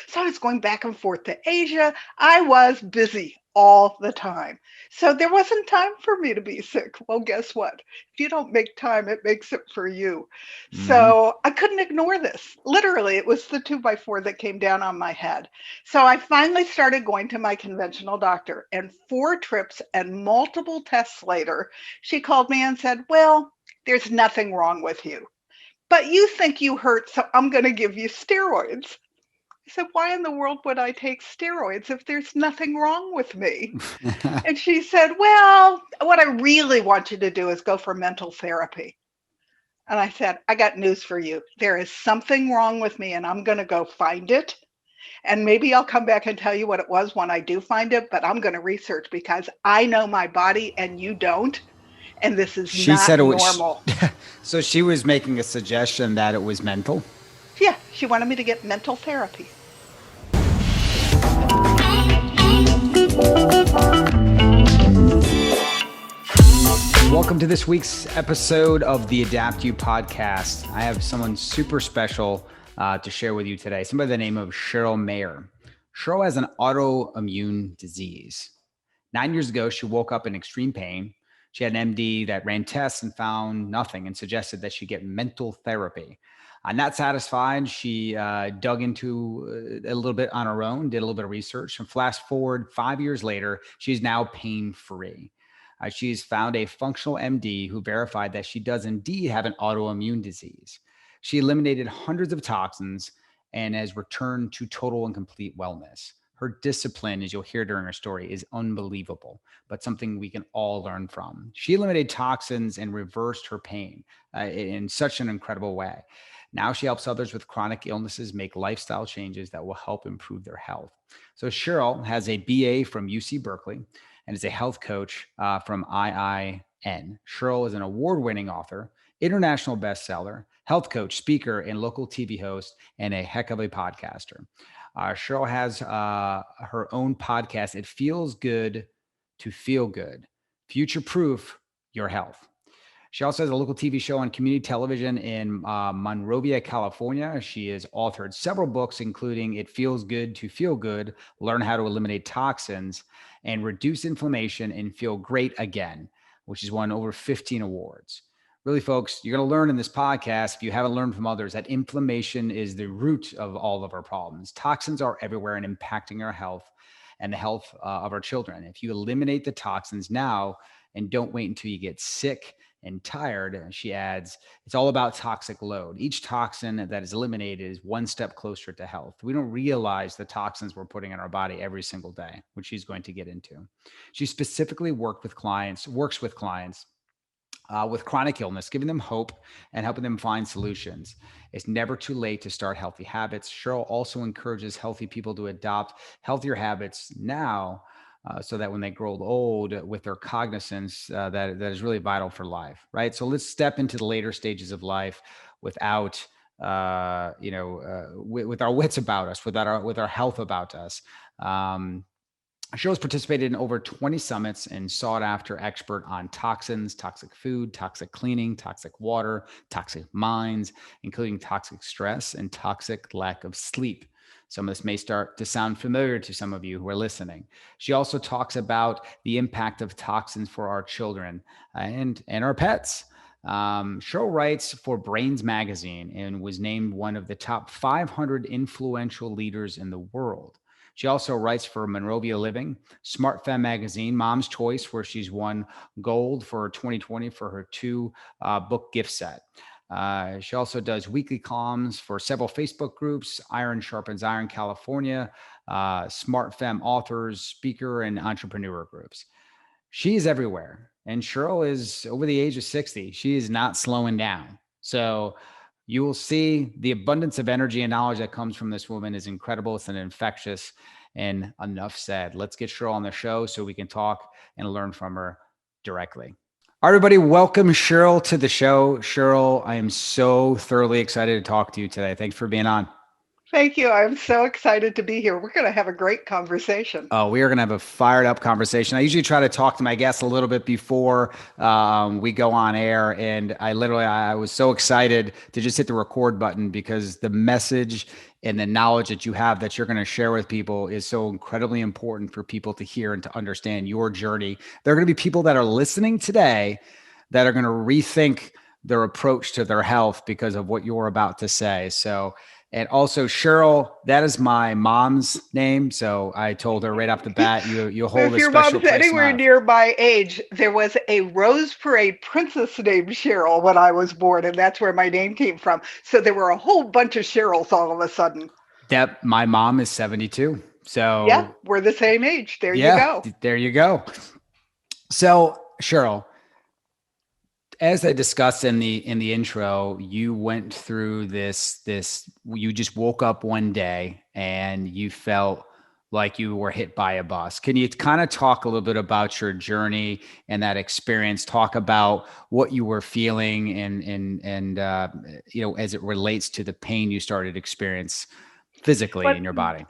So I was going back and forth to Asia. I was busy all the time. So there wasn't time for me to be sick. Well, guess what? If you don't make time, it makes it for you. Hmm. So I couldn't ignore this. Literally, it was the 2x4 that came down on my head. So I finally started going to my conventional doctor, and 4 trips and multiple tests later, she called me and said, "Well, there's nothing wrong with you, but you think you hurt, so I'm going to give you steroids." I said, "Why in the world would I take steroids if there's nothing wrong with me?" And she said, "Well, what I really want you to do is go for mental therapy." And I said, "I got news for you. There is something wrong with me, and I'm going to go find it. And maybe I'll come back and tell you what it was when I do find it, but I'm going to research because I know my body and you don't. And this is She not said it was, normal." so she was making a suggestion that it was mental. Yeah, she wanted me to get mental therapy. Welcome to this week's episode of the Adapt You podcast. I have someone super special to share with you today, somebody by the name of Cheryl Meyer. Cheryl has an autoimmune disease. 9 years ago, she woke up in extreme pain. She had an MD that ran tests and found nothing and suggested that she get mental therapy. Not satisfied, she dug into a little bit on her own, did a little bit of research, and fast forward 5 years later, she's now pain free. She's found a functional MD who verified that she does indeed have an autoimmune disease. She eliminated hundreds of toxins and has returned to total and complete wellness. Her discipline, as you'll hear during her story, is unbelievable, but something we can all learn from. She eliminated toxins and reversed her pain in such an incredible way. Now she helps others with chronic illnesses make lifestyle changes that will help improve their health. So Cheryl has a BA from UC Berkeley and is a health coach from IIN. Cheryl is an award-winning author, international bestseller, health coach, speaker, and local TV host, and a heck of a podcaster. Cheryl has her own podcast. It feels good to feel good. Future proof your health. She also has a local TV show on community television in Monrovia, California. She has authored several books, including It Feels Good to Feel Good, Learn How to Eliminate Toxins, and Reduce Inflammation and Feel Great Again, which has won over 15 awards. Really, folks, you're going to learn in this podcast, if you haven't learned from others, that inflammation is the root of all of our problems. Toxins are everywhere and impacting our health and the health of our children. If you eliminate the toxins now and don't wait until you get sick and tired, she adds, it's all about toxic load. Each toxin that is eliminated is one step closer to health. We don't realize the toxins we're putting in our body every single day, which she's going to get into. She specifically works with clients with chronic illness, giving them hope and helping them find solutions. It's never too late to start healthy habits. Cheryl also encourages healthy people to adopt healthier habits now, so that when they grow old with their cognizance, that is really vital for life, right? So let's step into the later stages of life without with our wits about us, with our health about us. Um, Cheryl's participated in over 20 summits and sought after expert on toxins, toxic food, toxic cleaning, toxic water, toxic minds, including toxic stress and toxic lack of sleep. Some of this may start to sound familiar to some of you who are listening. She also talks about the impact of toxins for our children and our pets. Cheryl writes for Brains Magazine and was named one of the top 500 influential leaders in the world. She also writes for Monrovia Living, Smart Femme Magazine, Mom's Choice, where she's won gold for 2020 for her two book gift set. She also does weekly columns for several Facebook groups, Iron Sharpens Iron California, Smart Femme authors, speaker, and entrepreneur groups. She's everywhere. And Cheryl is over the age of 60. She is not slowing down. So you will see the abundance of energy and knowledge that comes from this woman is incredible. It's an infectious. And enough said. Let's get Cheryl on the show so we can talk and learn from her directly. All right, everybody, welcome Cheryl to the show. Cheryl, I am so thoroughly excited to talk to you today. Thanks for being on. Thank you. I'm so excited to be here. We're going to have a great conversation. Oh, we are going to have a fired up conversation. I usually try to talk to my guests a little bit before we go on air. And I was so excited to just hit the record button because the message and the knowledge that you have that you're going to share with people is so incredibly important for people to hear and to understand your journey. There are going to be people that are listening today that are going to rethink their approach to their health because of what you're about to say. So, and also Cheryl, that is my mom's name. So I told her right off the bat, you So hold if a your special mom's place in my anywhere life. near my age, there was a Rose Parade princess named Cheryl when I was born, and that's where my name came from. So there were a whole bunch of Cheryls all of a sudden. That my mom is 72. Yeah, So we're the same age. There you yeah, go. there you go. So Cheryl, as I discussed in the intro, you went through this you just woke up one day and you felt like you were hit by a bus. Can you kind of talk a little bit about your journey and that experience? Talk about what you were feeling and as it relates to the pain you started to experience physically But in your body.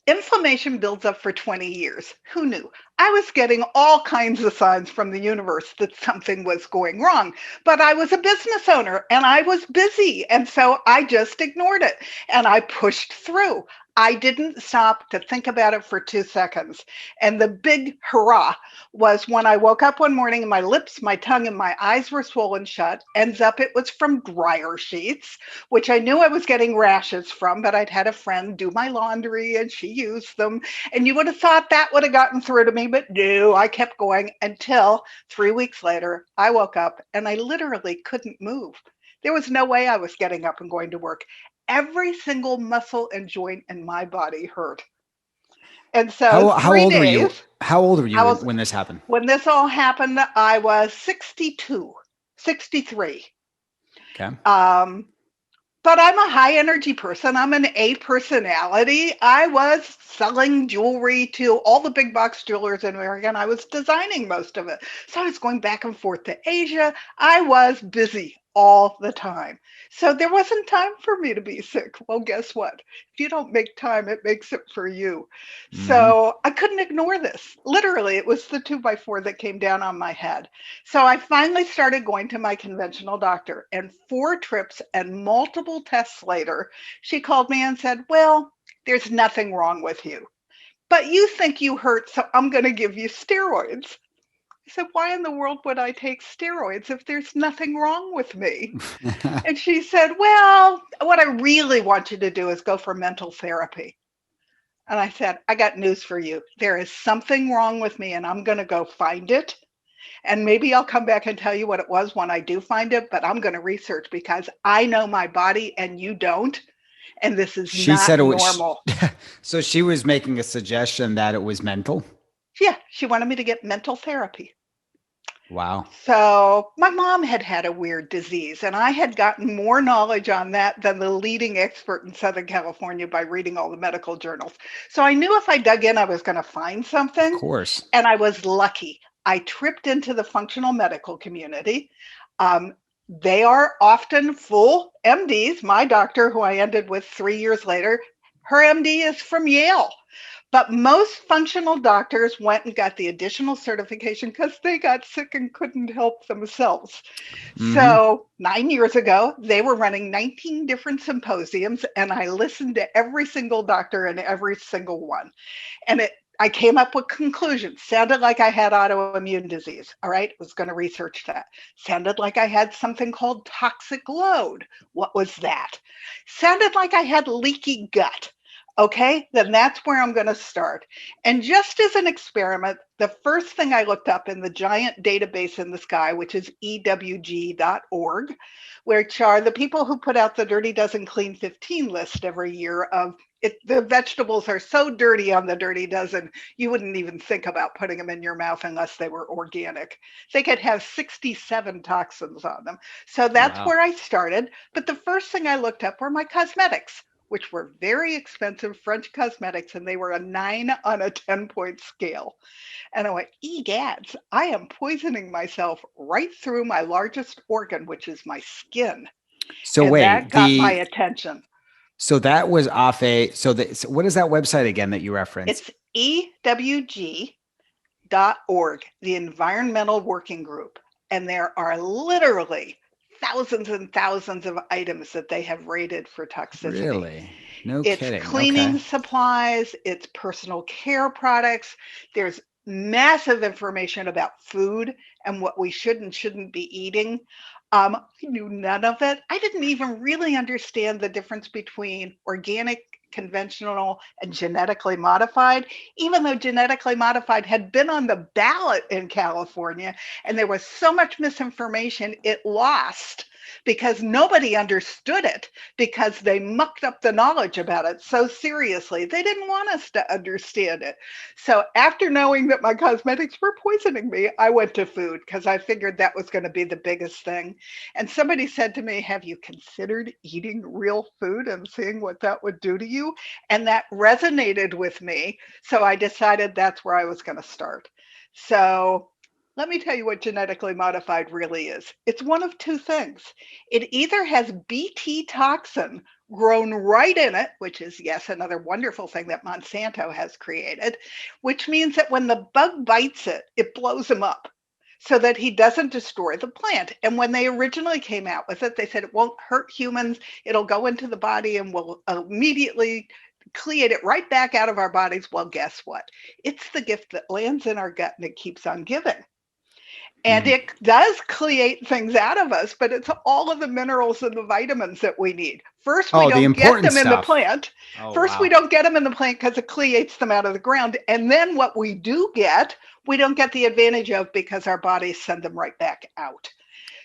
inflammation builds up for 20 years. Who knew? I was getting all kinds of signs from the universe that something was going wrong. But I was a business owner and I was busy. And so I just ignored it and I pushed through. I didn't stop to think about it for 2 seconds. And the big hurrah was when I woke up one morning and my lips, my tongue, and my eyes were swollen shut. Ends up it was from dryer sheets, which I knew I was getting rashes from, but I'd had a friend do my laundry and she used them. And you would have thought that would have gotten through to me, but no, I kept going until 3 weeks later, I woke up and I literally couldn't move. There was no way I was getting up and going to work. Every single muscle and joint in my body hurt. And so How three old were days, you? How old were you I was, when this happened? when this all happened, I was 62, 63. Okay. Um, But I'm a high energy person. I'm an A personality. I was selling jewelry to all the big box jewelers in America, and I was designing most of it. So I was going back and forth to Asia. I was busy all the time. So there wasn't time for me to be sick. Well, guess what? If you don't make time, it makes it for you. Hmm. So I couldn't ignore this. Literally, it was the 2x4 that came down on my head. So I finally started going to my conventional doctor, and 4 trips and multiple tests later, she called me and said, "Well, there's nothing wrong with you, but you think you hurt, so I'm going to give you steroids." I said, "Why in the world would I take steroids if there's nothing wrong with me?" And she said, "Well, what I really want you to do is go for mental therapy." And I said, "I got news for you. There is something wrong with me, and I'm going to go find it. And maybe I'll come back and tell you what it was when I do find it, but I'm going to research because I know my body and you don't. And this is She not said it was, normal." so she was making a suggestion that it was mental. Yeah, she wanted me to get mental therapy. Wow. So my mom had had a weird disease, and I had gotten more knowledge on that than the leading expert in Southern California by reading all the medical journals. So I knew if I dug in, I was going to find Of something. course. And I was lucky. I tripped into the functional medical community. Um, they are often full MDs. My doctor, who I ended with 3 years later, her MD is from Yale. But most functional doctors went and got the additional certification because they got sick and couldn't help themselves. Hmm. So 9 years ago, they were running 19 different symposiums, and I listened to every single doctor in every single one. And I came up with conclusions. Sounded like I had autoimmune disease. All right, was going to research that. Sounded like I had something called toxic load. What was that? Sounded like I had leaky gut. Okay, then that's where I'm going to start. And just as an experiment, the first thing I looked up in the giant database in the sky, which is ewg.org, which are the people who put out the Dirty Dozen Clean 15 list every year of the vegetables are so dirty on the Dirty Dozen, you wouldn't even think about putting them in your mouth unless they were organic. They could have 67 toxins on them. So that's Wow. where I started. But the first thing I looked up were my cosmetics, which were very expensive French cosmetics, and they were a 9 on a 10-point scale. And I went, egads, I am poisoning myself right through my largest organ, which is my skin. So And that wait, got my attention. so that was off so what is that website again that you referenced? It's ewg.org, the Environmental Working Group. And there are literally thousands and thousands of items that they have rated for toxicity. Really? No It's kidding. cleaning Okay. supplies, it's personal care products. There's massive information about food and what we should and shouldn't be eating. I knew none of it. I didn't even really understand the difference between organic, conventional, and genetically modified, even though genetically modified had been on the ballot in California, and there was so much misinformation, it lost because nobody understood it, because they mucked up the knowledge about it so seriously. They didn't want us to understand it. So after knowing that my cosmetics were poisoning me, I went to food because I figured that was going to be the biggest thing. And somebody said to me, have you considered eating real food and seeing what that would do to you? And that resonated with me. So I decided that's where I was going to start. So let me tell you what genetically modified really is. It's one of two things. It either has Bt toxin grown right in it, which is, yes, another wonderful thing that Monsanto has created, which means that when the bug bites it, it blows him up so that he doesn't destroy the plant. And when they originally came out with it, they said it won't hurt humans. It'll go into the body and will immediately cleate it right back out of our bodies. Well, guess what? It's the gift that lands in our gut and it keeps on giving. And Mm. it does create things out of us, but it's all of the minerals and the vitamins that we need. First, we Oh, the don't get important them in the stuff. plant. Oh, First, we wow. don't get them in the plant because it creates them out of the ground. And then what we do get, we don't get the advantage of because our bodies send them right back out.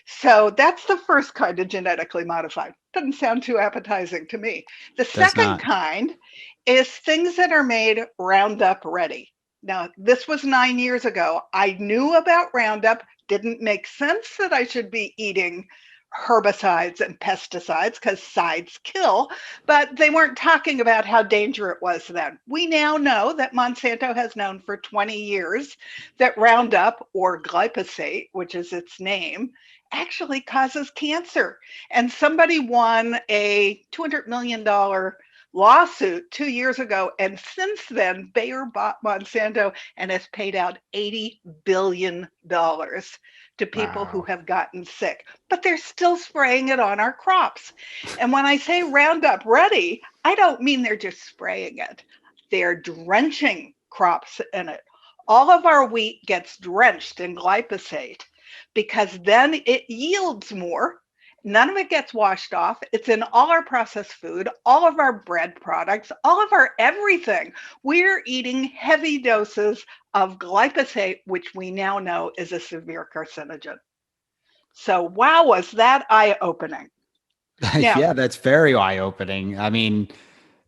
So that's the first kind of genetically modified. Doesn't sound too appetizing to me. The Does second not. kind is things that are made Roundup ready. Now, this was 9 years ago. I knew about Roundup, didn't make sense that I should be eating herbicides and pesticides because sides kill, but they weren't talking about how dangerous it was then. We now know that Monsanto has known for 20 years that Roundup, or glyphosate, which is its name, actually causes cancer. And somebody won a $200 million lawsuit 2 years ago. And since then, Bayer bought Monsanto and has paid out $80 billion to people who Wow. have gotten sick. But they're still spraying it on our crops. And when I say Roundup Ready, I don't mean they're just spraying it, they're drenching crops in it. All of our wheat gets drenched in glyphosate because then it yields more. None of it gets washed off. It's in all our processed food, all of our bread products, all of our everything. We're eating heavy doses of glyphosate, which we now know is a severe carcinogen. So, wow, was that eye opening? Now, Yeah, that's very eye-opening. I mean,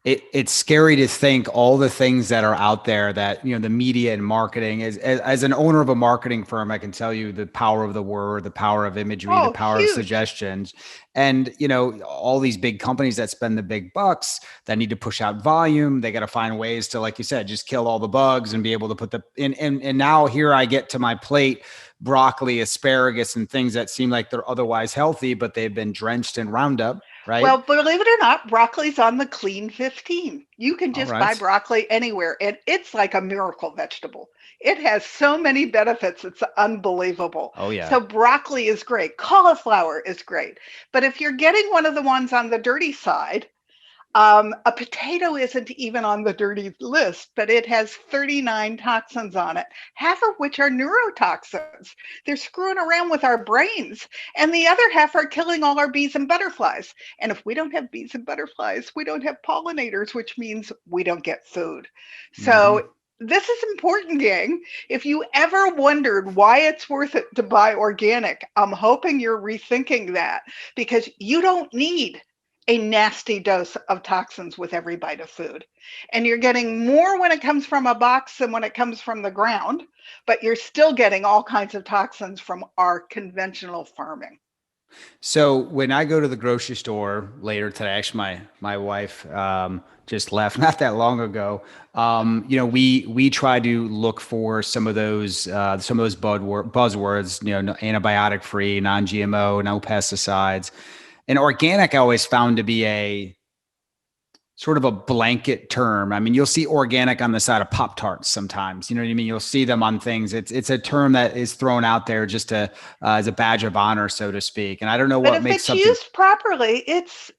it's scary to think all the things that are out there that, the media and marketing as an owner of a marketing firm, I can tell you the power of the word, the power of imagery, the oh, power of huge. suggestions. And, all these big companies that spend the big bucks that need to push out volume, they got to find ways to, like you said, just kill all the bugs and be able to put the in. And now here I get to my plate, broccoli, asparagus, and things that seem like they're otherwise healthy, but they've been drenched in Roundup, right? Well, believe it or not, broccoli's on the clean 15. You can All just buy right. broccoli anywhere, and it's like a miracle vegetable. It has so many benefits, it's unbelievable. Oh yeah. So, broccoli is great, cauliflower is great. But if you're getting one of the ones on the dirty side, a potato isn't even on the dirty list, but it has 39 toxins on it, half of which are neurotoxins. They're screwing around with our brains, and the other half are killing all our bees and butterflies. And if we don't have bees and butterflies, we don't have pollinators, which means we don't get food. Hmm. So, this is important, gang. If you ever wondered why it's worth it to buy organic, I'm hoping you're rethinking that because you don't need a nasty dose of toxins with every bite of food. And you're getting more when it comes from a box than when it comes from the ground, but you're still getting all kinds of toxins from our conventional farming. So when I go to the grocery store later today, actually my wife just left not that long ago. We try to look for some of those buzzwords, antibiotic free, non-GMO, no pesticides, and organic. I always found to be a sort of a blanket term. I mean, you'll see organic on the side of Pop Tarts sometimes. You know what I mean? You'll see them on things. It's a term that is thrown out there just to as a badge of honor, so to speak. And I don't know But what if makes it's something. used properly, it's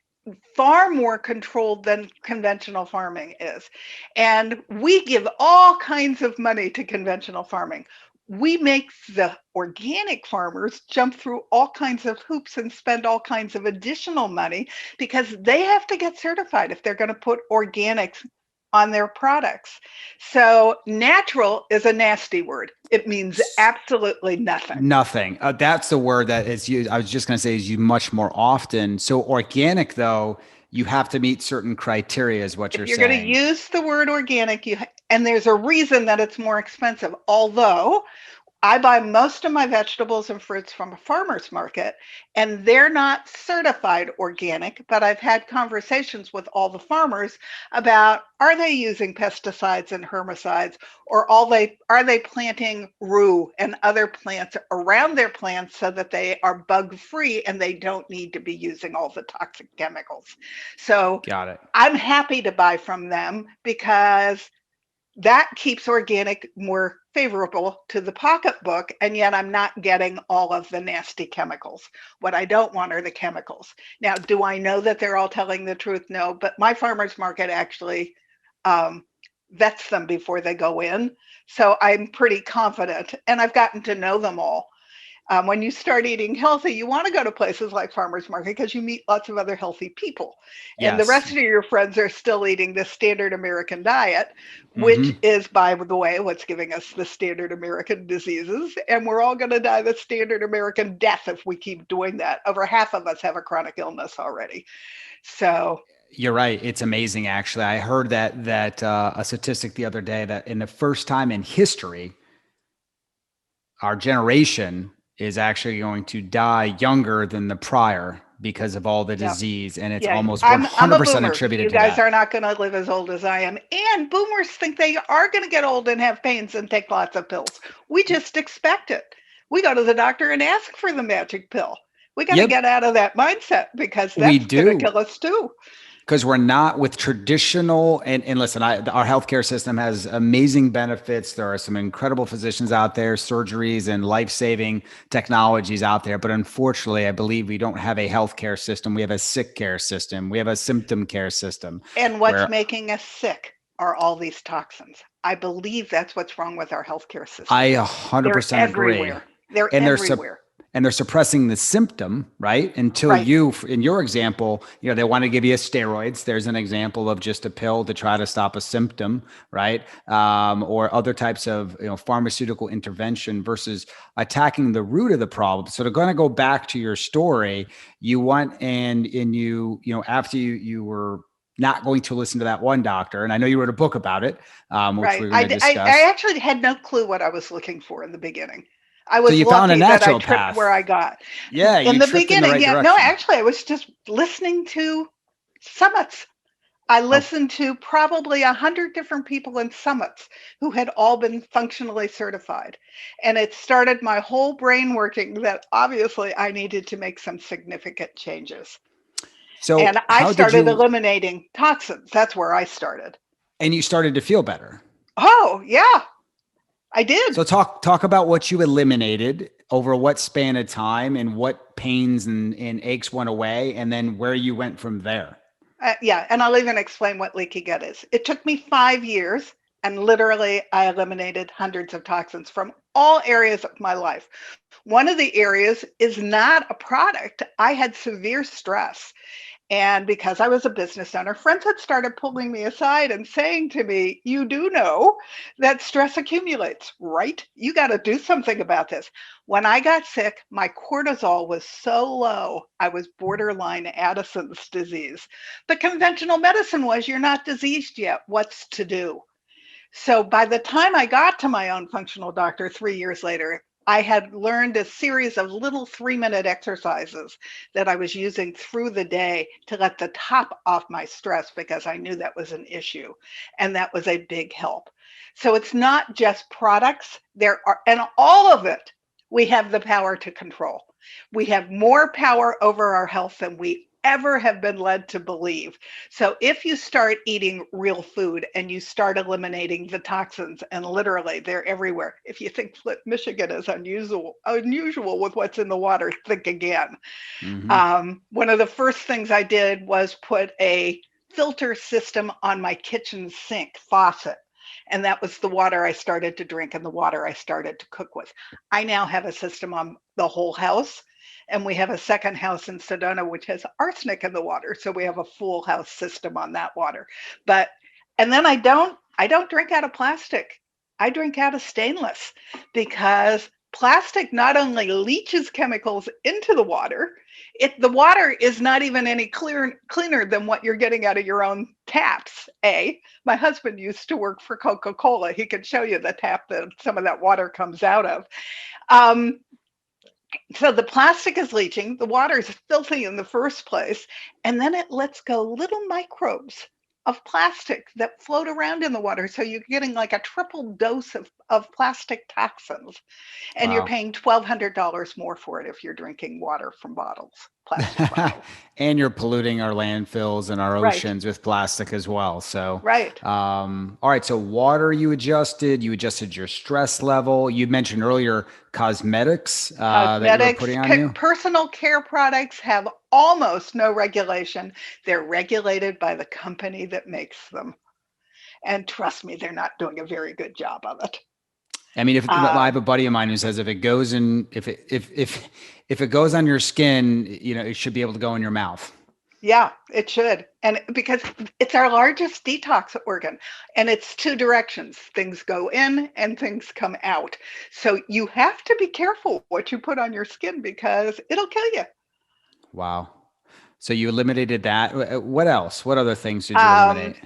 far more controlled than conventional farming is. And we give all kinds of money to conventional farming. We make the organic farmers jump through all kinds of hoops and spend all kinds of additional money because they have to get certified if they're going to put organics on their products. So natural is a nasty word. It means absolutely nothing. Nothing. That's the word that is used. I was just going to say is used much more often. So organic, though, you have to meet certain criteria, is what If you're you're going to saying. use the word organic, and there's a reason that it's more expensive. Although I buy most of my vegetables and fruits from a farmer's market, and they're not certified organic, but I've had conversations with all the farmers about, are they using pesticides and herbicides, or are they planting rue and other plants around their plants so that they are bug free and they don't need to be using all the toxic chemicals. So Got it. I'm happy to buy from them because that keeps organic more favorable to the pocketbook, and yet I'm not getting all of the nasty chemicals. What I don't want are the chemicals. Now, do I know that they're all telling the truth? No, but my farmer's market actually vets them before they go in. So I'm pretty confident, and I've gotten to know them all. When you start eating healthy, you want to go to places like farmers market because you meet lots of other healthy people. And the Yes. rest of your friends are still eating the standard American diet, which Hmm. is, by the way, what's giving us the standard American diseases. And we're all going to die the standard American death if we keep doing that. Over half of us have a chronic illness already. So, You're right. It's amazing, actually. I heard that a statistic the other day that in the first time in history, our generation is actually going to die younger than the prior because of all the yeah. disease, and it's Yeah, almost I'm a 100% boomer. attributed You to guys that. are not going to live as old as I am. And boomers think they are going to get old and have pains and take lots of pills. We just expect it. We go to the doctor and ask for the magic pill. We got to Yep, get out of that mindset because we that's going to do. kill us too. Because we're not with traditional and listen, our healthcare system has amazing benefits. There are some incredible physicians out there, surgeries and life-saving technologies out there. But unfortunately, I believe we don't have a healthcare system. We have a sick care system. We have a symptom care system And what's where making us sick are all these toxins. I believe that's what's wrong with our healthcare system. I They're 100% agree. everywhere. They're And everywhere. they're suppressing the symptom, right? Until Right. you, in your example, they want to give you steroids. There's an example of just a pill to try to stop a symptom, right? Or other types of pharmaceutical intervention versus attacking the root of the problem. So they're going to go back to your story. You want and after you were not going to listen to that one doctor, and I know you wrote a book about it, which Right. we're going to I discuss. actually had no clue what I was looking for in the beginning. I So was you found a lucky that I tripped where naturopath. I got. Yeah, In you the tripped in the beginning, right yeah, no, direction. actually, I was just listening to summits. I Oh, listened to probably 100 different people in summits who had all been functionally certified. And it started my whole brain working that obviously I needed to make some significant changes. And so I how did started you? eliminating toxins. That's where I started. And you started to feel better. Oh, yeah, I did. So talk about what you eliminated over what span of time and what pains and aches went away, and then where you went from there. Yeah, and I'll even explain what leaky gut is. It took me 5 years, and literally, I eliminated hundreds of toxins from all areas of my life. One of the areas is not a product. I had severe stress. And because I was a business owner, friends had started pulling me aside and saying to me, you do know that stress accumulates, right? You got to do something about this. When I got sick, my cortisol was so low, I was borderline Addison's disease. The conventional medicine was, you're not diseased yet. What's to do? So by the time I got to my own functional doctor 3 years later, I had learned a series of little 3-minute exercises that I was using through the day to let the top off my stress because I knew that was an issue. And that was a big help. So it's not just products, there are, and all of it, we have the power to control. We have more power over our health than we ever have been led to believe. So if you start eating real food and you start eliminating the toxins, and literally they're everywhere. If you think Flint, Michigan is unusual with what's in the water, think again. Mm-hmm. One of the first things I did was put a filter system on my kitchen sink faucet. And that was the water I started to drink and the water I started to cook with. I now have a system on the whole house. And we have a second house in Sedona, which has arsenic in the water. So we have a full house system on that water. But, and then I don't drink out of plastic. I drink out of stainless because plastic not only leaches chemicals into the water, the water is not even any cleaner than what you're getting out of your own taps. My husband used to work for Coca-Cola. He could show you the tap that some of that water comes out of. Um, so the plastic is leaching, the water is filthy in the first place, and then it lets go little microbes of plastic that float around in the water. So you're getting like a triple dose of plastic toxins, and you're Wow. paying $1,200 more for it if you're drinking water from bottles, plastic bottles. And you're polluting our landfills and our Right, oceans with plastic as well. So, right. all right. So water you adjusted your stress level. You mentioned earlier cosmetics that you were Cosmetics, putting on you. personal care products have almost no regulation. They're regulated by the company that makes them. And trust me, they're not doing a very good job of it. I mean, if I have Um, a buddy of mine who says if it goes in, if it goes on your skin, it should be able to go in your mouth. yeah, it should. And because it's our largest detox organ, and it's two directions, things go in and things come out. So you have to be careful what you put on your skin because it'll kill you. Wow. So you eliminated that. What else? What other things did you Um, eliminate?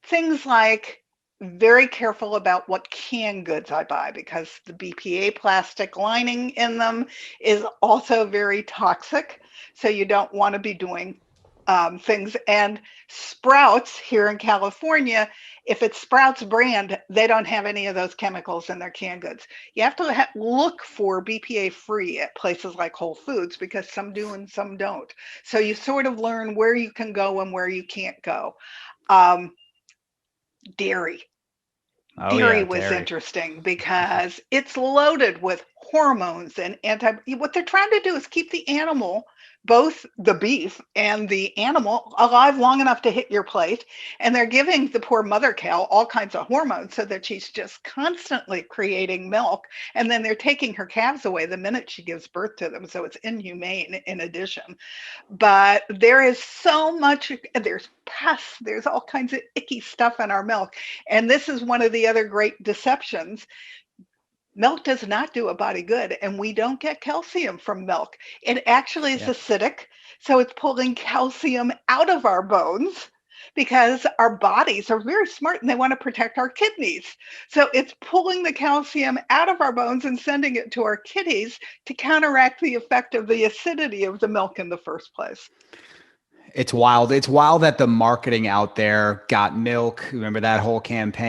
Things like very careful about what canned goods I buy because the BPA plastic lining in them is also very toxic. So you don't want to be doing things. And Sprouts here in California, if it's Sprouts brand, they don't have any of those chemicals in their canned goods. You have to look for BPA free at places like Whole Foods because some do and some don't. So you sort of learn where you can go and where you can't go. Um, Dairy. Oh Dairy yeah, was dairy. interesting because it's loaded with hormones and what they're trying to do is keep the animal, both the beef and the animal, alive long enough to hit your plate. And they're giving the poor mother cow all kinds of hormones so that she's just constantly creating milk. And then they're taking her calves away the minute she gives birth to them. So it's inhumane in addition. But there is so much, there's pests, there's all kinds of icky stuff in our milk. And this is one of the other great deceptions. Milk does not do a body good, and we don't get calcium from milk. It actually is Yeah. acidic, so it's pulling calcium out of our bones because our bodies are very smart and they want to protect our kidneys. So it's pulling the calcium out of our bones and sending it to our kidneys to counteract the effect of the acidity of the milk in the first place. It's wild. It's wild that the marketing out there got milk. Remember that whole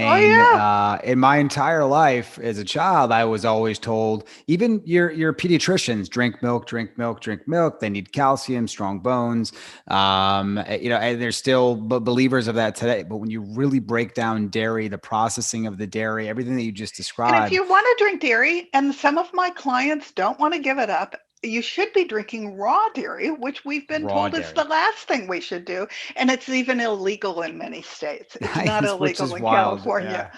Oh, campaign? yeah. In my entire life as a child, I was always told, even your pediatricians, drink milk, drink milk, drink milk. They need calcium, strong bones. And there's still believers of that today. But when you really break down dairy, the processing of the dairy, everything that you just And if described, you want to drink dairy, and some of my clients don't want to give it up, you should be drinking raw dairy, which we've been raw told is the dairy, last thing we should do. And it's even illegal in many states. It's not which illegal is in wild. California. Yeah,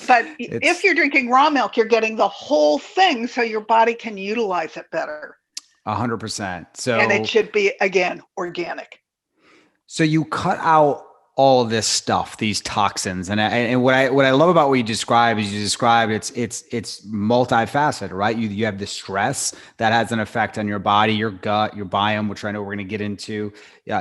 But if it's you're drinking raw milk, you're getting the whole thing so your body can utilize it better. 100%. And it So should be, again, organic. So you cut out all of this stuff, these toxins, and what I love about what you describe is you describe it's multifaceted, right? You have the stress that has an effect on your body, your gut, your biome, which I know we're going to get into.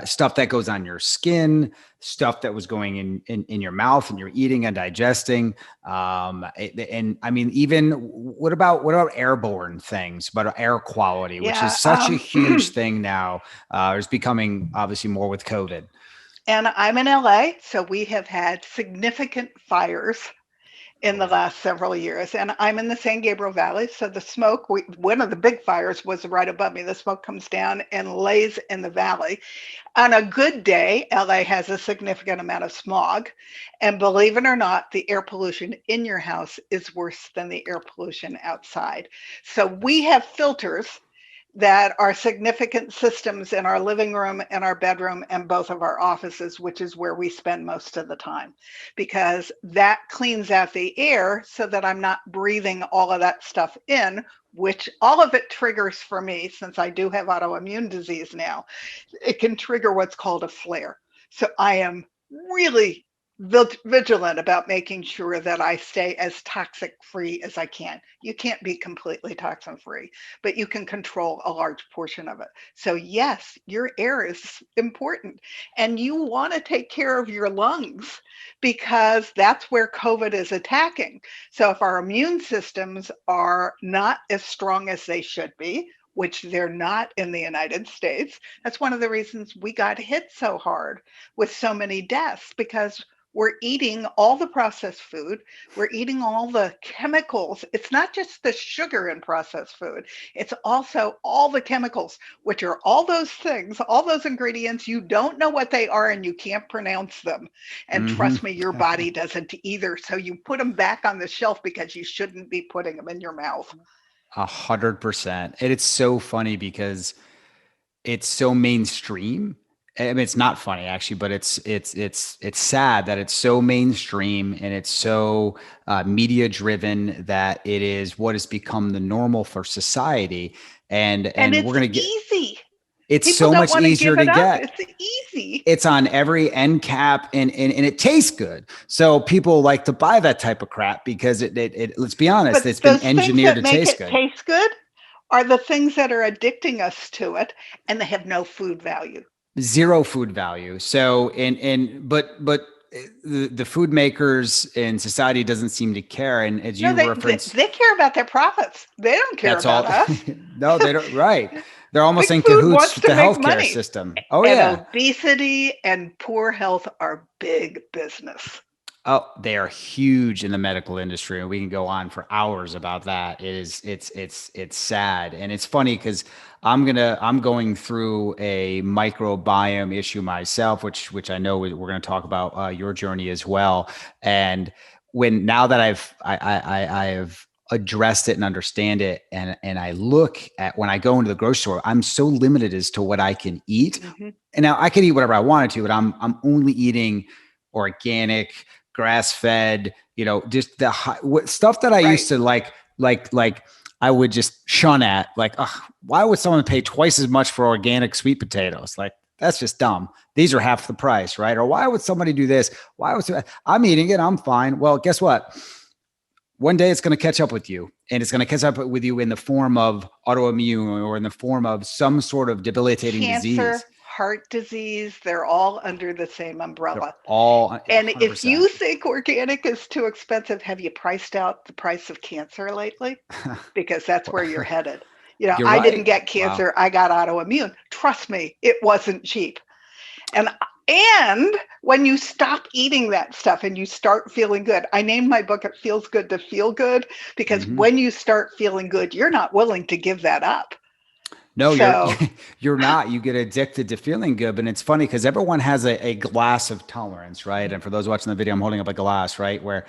Stuff that goes on your skin, stuff that was going in your mouth and you're eating and digesting. And I mean, even what about airborne things, but air quality, which is Yeah. such a huge thing now. It's becoming obviously more with COVID. And I'm in LA, so we have had significant fires. in the last several years. And I'm in the San Gabriel Valley. So the smoke, one of the big fires was right above me. The smoke comes down and lays in the valley. On a good day, LA has a significant amount of smog. And believe it or not, the air pollution in your house is worse than the air pollution outside. So we have filters that are significant systems in our living room and our bedroom and both of our offices, which is where we spend most of the time, because that cleans out the air so that I'm not breathing all of that stuff in, which all of it triggers for me, since I do have autoimmune disease now, it can trigger what's called a flare. So I am really vigilant about making sure that I stay as toxic free as I can. You can't be completely toxin free, but you can control a large portion of it. So yes, your air is important, and you want to take care of your lungs because that's where COVID is attacking. So if our immune systems are not as strong as they should be, which they're not in the United States, that's one of the reasons we got hit so hard with so many deaths, because we're eating all the processed food. We're eating all the chemicals. It's not just the sugar in processed food. It's also all the chemicals, which are all those things, all those ingredients. You don't know what they are and you can't pronounce them. And Mm-hmm. trust me, your body doesn't either. So you put them back on the shelf because you shouldn't be putting them in your mouth. 100%. And it's so funny because it's so mainstream. I mean, it's not funny actually, but it's sad that it's so mainstream and it's so media driven that it is what has become the normal for society. And we're it's gonna get easy. it's People so don't much want to easier give to it up. get. It's easy. It's on every end cap and it tastes good. So people like to buy that type of crap because it let's be honest, But it's been those things engineered that to make taste it good. taste good are the things that are addicting us to it, and they have no food value. Zero food value. So but the food makers and society doesn't seem to care. And as No, you they reference, they care about their profits. They don't care that's about all. us. No, they don't. Right. They're almost Big in food cahoots wants with to the make healthcare money, system. Oh and yeah. obesity and poor health are big business. Oh, they are huge in the medical industry, and we can go on for hours about that. It's sad, and it's funny because I'm going through a microbiome issue myself, which I know we're gonna talk about your journey as well. And when now that I have addressed it and understand it, and I look at when I go into the grocery store, I'm so limited as to what I can eat. Mm-hmm. And now I can eat whatever I wanted to, but I'm only eating organic, grass fed, just the stuff that I Right. used to like I would just shun at, like, ugh, why would someone pay twice as much for organic sweet potatoes? Like, that's just dumb. These are half the price, right? Or why would somebody do this? I'm eating it? I'm fine. Well, guess what? One day it's going to catch up with you, and it's going to catch up with you in the form of autoimmune or in the form of some sort of debilitating Cancer, disease. heart disease, they're all under the same They're umbrella. all And if you 100%. think organic is too expensive, have you priced out the price of cancer lately? Because that's where you're headed. You're I didn't right. get Wow. cancer, I got autoimmune. Trust me, it wasn't cheap. And and when you stop eating that stuff and you start feeling good, I named my book It Feels Good to Feel Good, because Mm-hmm. when you start feeling good, you're not willing to give that up. No, you're So, you're not. You get addicted to feeling good, but it's funny because everyone has a glass of tolerance, right? And for those watching the video, I'm holding up a glass, right? Where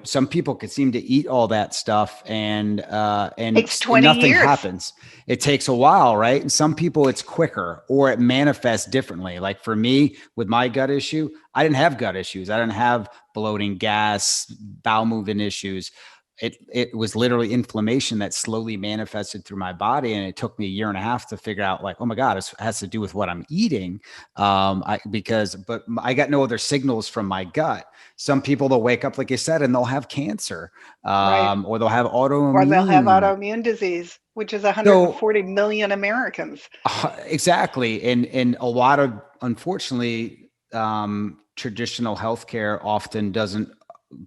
some people could seem to eat all that stuff takes and 20 nothing years. happens. It takes a while, right? And some people it's quicker or it manifests differently. Like for me, with my gut issue, I didn't have gut issues. I didn't have bloating, gas, bowel movement issues. It was literally inflammation that slowly manifested through my body, and it took me a year and a half to figure out, like, oh my god, it has to do with what I'm eating. But I got no other signals from my gut. Some people, they'll wake up, like you said, and they'll have cancer, Right. or they'll have Or they'll have autoimmune. autoimmune disease, which is So 140 million Americans. exactly, and a lot of, unfortunately, traditional healthcare often doesn't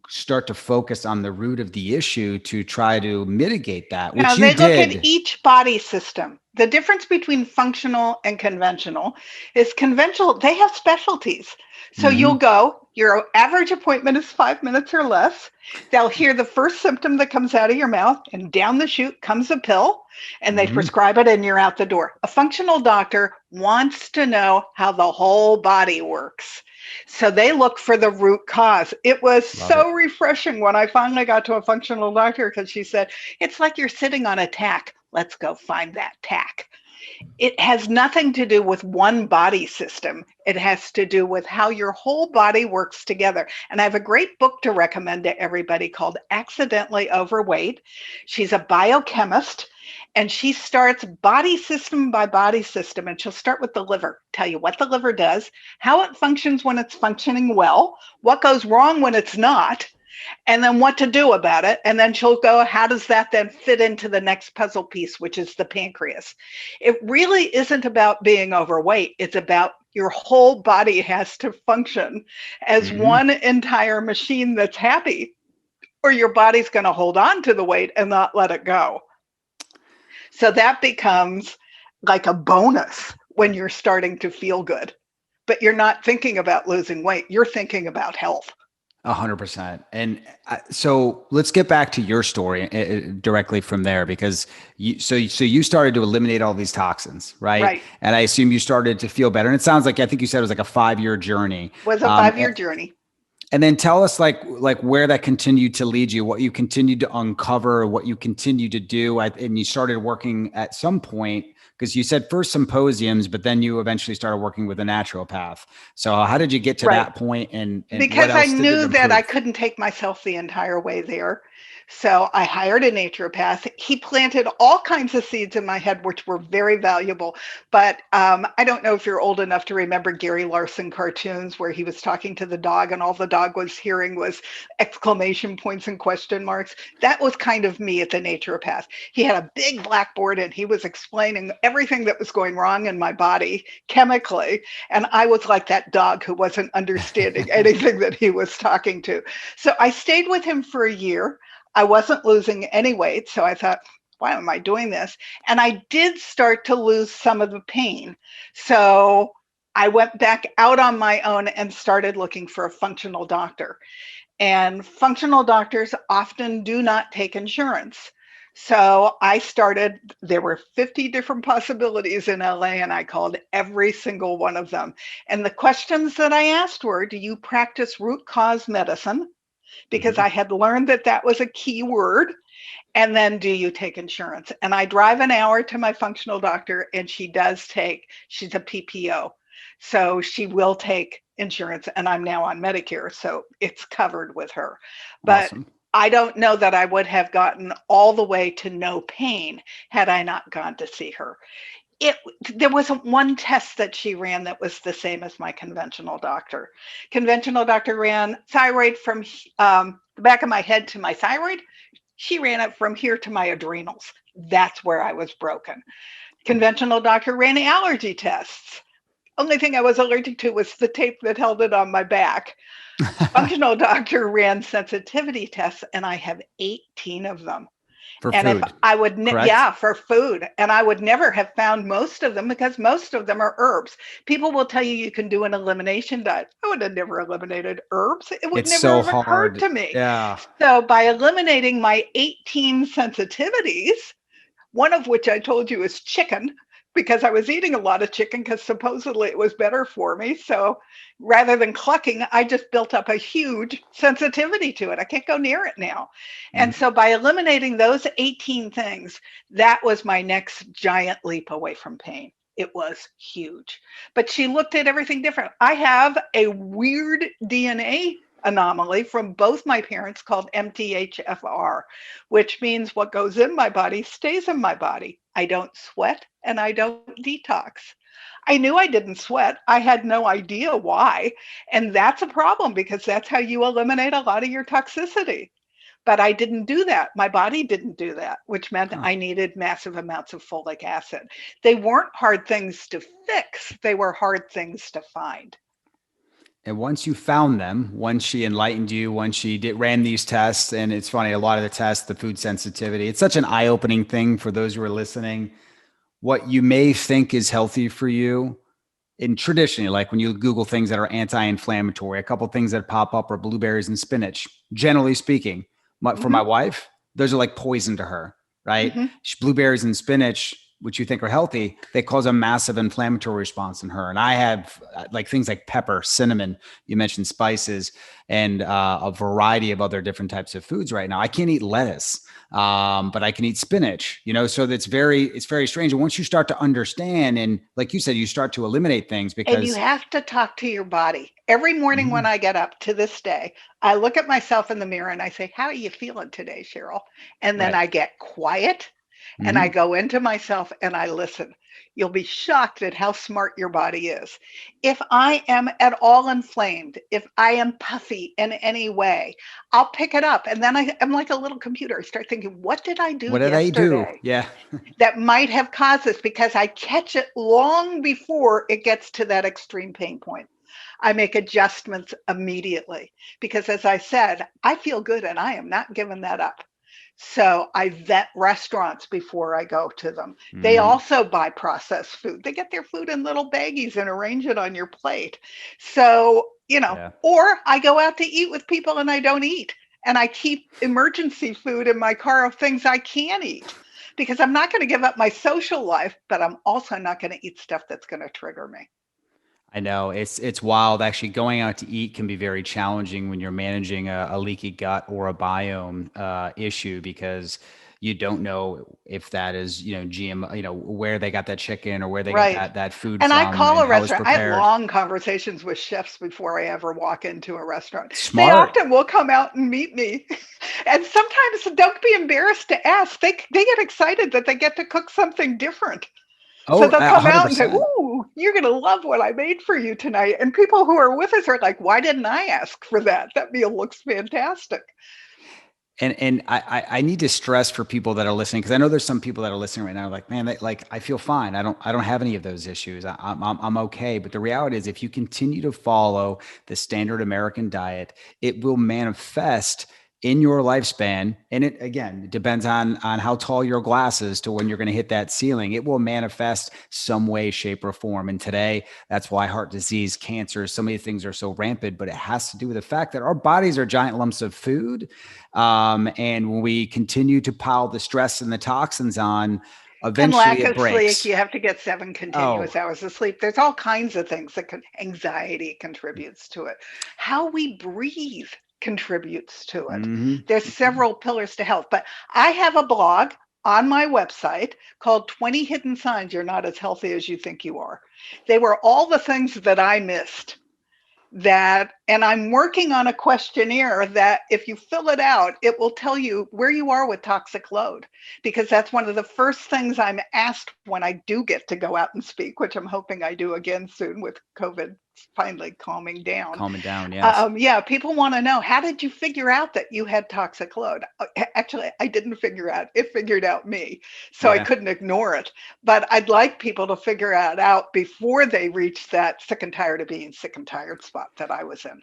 start to focus on the root of the issue to try to mitigate that, Now, which you they look at did. each body system. The difference between functional and conventional is conventional, they have specialties. So you'll Hmm. go, your average appointment is 5 minutes or less. They'll hear the first symptom that comes out of your mouth, and down the chute comes a pill, and they Hmm. prescribe it, and you're out the door. A functional doctor wants to know how the whole body works. So they look for the root cause. It was Love it. so refreshing when I finally got to a functional doctor because she said, it's like you're sitting on a tack. Let's go find that tack. It has nothing to do with one body system. It has to do with how your whole body works together. And I have a great book to recommend to everybody called Accidentally Overweight. She's a biochemist and she starts body system by body system. And she'll start with the liver, tell you what the liver does, how it functions when it's functioning well, what goes wrong when it's not, and then what to do about it. And then she'll go, how does that then fit into the next puzzle piece, which is the pancreas? It really isn't about being overweight. It's about your whole body has to function as Hmm. one entire machine that's happy, or your body's going to hold on to the weight and not let it go. So that becomes like a bonus when you're starting to feel good, but you're not thinking about losing weight. You're thinking about health. 100%. And so let's get back to your story directly from there, because so you started to eliminate all these toxins, right? Right. And I assume you started to feel better. And it sounds like, I think you said it was like a 5-year journey. Was a Um, 5 year journey. and then tell us like where that continued to lead you, what you continued to uncover, what you continued to do. And you started working at some point, because you said first symposiums, but then you eventually started working with a naturopath. So how did you get to Right. that point, and what Because I else did it knew that I improve? couldn't take myself the entire way there. So I hired a naturopath. He planted all kinds of seeds in my head, which were very valuable. But I don't know if you're old enough to remember Gary Larson cartoons where he was talking to the dog and all the dog was hearing was exclamation points and question marks. That was kind of me at the naturopath. He had a big blackboard and he was explaining everything that was going wrong in my body chemically. And I was like that dog who wasn't understanding anything that he was talking to. So I stayed with him for a year. I wasn't losing any weight. So I thought, why am I doing this? And I did start to lose some of the pain. So I went back out on my own and started looking for a functional doctor. And functional doctors often do not take insurance. So I started, there were 50 different possibilities in LA, and I called every single one of them. And the questions that I asked were, do you practice root cause medicine? Because Mhm. I had learned that that was a key word. And then, do you take insurance? And I drive an hour to my functional doctor, and she does take, she's a PPO. So she will take insurance, and I'm now on Medicare. So it's covered with her. But Awesome. I don't know that I would have gotten all the way to no pain had I not gone to see her. It, there wasn't one test that she ran that was the same as my conventional doctor. Conventional doctor ran thyroid from the back of my head to my thyroid. She ran it from here to my adrenals. That's where I was broken. Conventional doctor ran allergy tests. Only thing I was allergic to was the tape that held it on my back. Functional doctor ran sensitivity tests, and I have 18 of them. For And if food, I would, correct? yeah, for food, and I would never have found most of them because most of them are herbs. People will tell you you can do an elimination diet. I would have never eliminated herbs. It would It's never so have occurred hard. to me. Yeah. So by eliminating my 18 sensitivities, one of which I told you is chicken, because I was eating a lot of chicken because supposedly it was better for me. So rather than clucking, I just built up a huge sensitivity to it. I can't go near it now. And Mhm. so by eliminating those 18 things, that was my next giant leap away from pain. It was huge. But she looked at everything different. I have a weird DNA anomaly from both my parents called MTHFR, which means what goes in my body stays in my body. I don't sweat and I don't detox. I knew I didn't sweat. I had no idea why. And that's a problem because that's how you eliminate a lot of your toxicity. But I didn't do that. My body didn't do that, which meant Huh. I needed massive amounts of folic acid. They weren't hard things to fix, they were hard things to find. And once you found them, once she enlightened you, once she ran these tests, and it's funny, a lot of the tests, the food sensitivity, it's such an eye-opening thing for those who are listening. what you may think is healthy for you, in traditionally, like when you Google things that are anti-inflammatory, a couple of things that pop up are blueberries and spinach. Generally speaking, for my Hmm. wife, those are like poison to her, right? Hmm. Blueberries and spinach, which you think are healthy, they cause a massive inflammatory response in her. And I have like things like pepper, cinnamon, you mentioned spices, and a variety of other different types of foods right now. I can't eat lettuce, but I can eat spinach, so it's very strange. And once you start to understand, and like you said, you start to eliminate things And you because have to talk to your body. Every morning when Mhm. I get up to this day, I look at myself in the mirror and I say, "How are you feeling today, Cheryl?" And then Right. I get quiet and I Hmm. go into myself and I listen. You'll be shocked at how smart your body is. If I am at all inflamed, if I am puffy in any way, I'll pick it up. And then I'm like a little computer. I start thinking, what did I do What did I do? yesterday Yeah. that might have caused this? Because I catch it long before it gets to that extreme pain point. I make adjustments immediately because, as I said, I feel good and I am not giving that up. So I vet restaurants before I go to them. They Hmm. also buy processed food. They get their food in little baggies and arrange it on your plate. So, Yeah. or I go out to eat with people and I don't eat. And I keep emergency food in my car of things I can eat because I'm not going to give up my social life, but I'm also not going to eat stuff that's going to trigger me. I know it's wild. Actually, going out to eat can be very challenging when you're managing a leaky gut or a biome issue because you don't know if that is GM, where they got that chicken or where they got Right. that food And I from call and a how it's restaurant. I have prepared. long conversations with chefs before I ever walk into a restaurant. They Smart. often will come out and meet me. And sometimes don't be embarrassed to ask. They get excited that they get to cook something different. So Oh, they'll a come hundred out and say, percent. "Ooh, you're going to love what I made for you tonight." And people who are with us are like, "Why didn't I ask for that? That meal looks fantastic." And I need to stress for people that are listening, because I know there's some people that are listening right now like, man, like I feel fine. I don't have any of those issues. I'm okay. But the reality is, if you continue to follow the standard American diet, it will manifest in your lifespan. And it, again, it depends on how tall your glass is to when you're going to hit that ceiling. It will manifest some way, shape, or form. And today, that's why heart disease, cancer, so many things are so rampant. But it has to do with the fact that our bodies are giant lumps of food, and when we continue to pile the stress and the toxins on, And eventually lack it of sleep, breaks. you have to get 7 continuous Oh, hours of sleep. There's all kinds of things that anxiety contributes to it. How we breathe contributes to it. hmm. There's several pillars to health, but I have a blog on my website called 20 Hidden Signs You're Not as Healthy as You Think You Are. They were all the things that I missed, and I'm working on a questionnaire that if you fill it out, it will tell you where you are with toxic load, because that's one of the first things I'm asked when I do get to go out and speak, which I'm hoping I do again soon with COVID finally calming down. Calm it down. Yes. Yeah, people want to know, how did you figure out that you had toxic load? Actually, I didn't figure out, it figured out me. So I Yeah. couldn't ignore it. But I'd like people to figure it out before they reach that sick and tired of being sick and tired spot that I was in.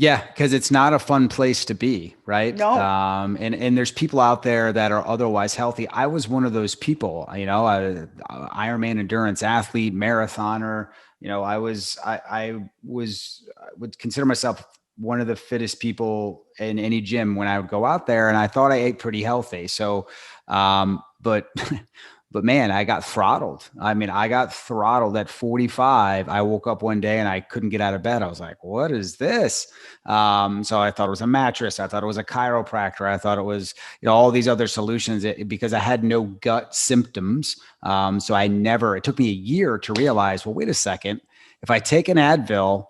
Yeah, because it's not a fun place to be, right? No. And there's people out there that are otherwise healthy. I was one of those people, Ironman endurance athlete, marathoner. I would consider myself one of the fittest people in any gym when I would go out there, and I thought I ate pretty healthy. So, but but man, I got throttled. I mean, I got throttled at 45. I woke up one day and I couldn't get out of bed. I was like, what is this? So I thought it was a mattress. I thought it was a chiropractor. I thought it was, all these other solutions, because I had no gut symptoms. So it took me a year to realize, well, wait a second. If I take an Advil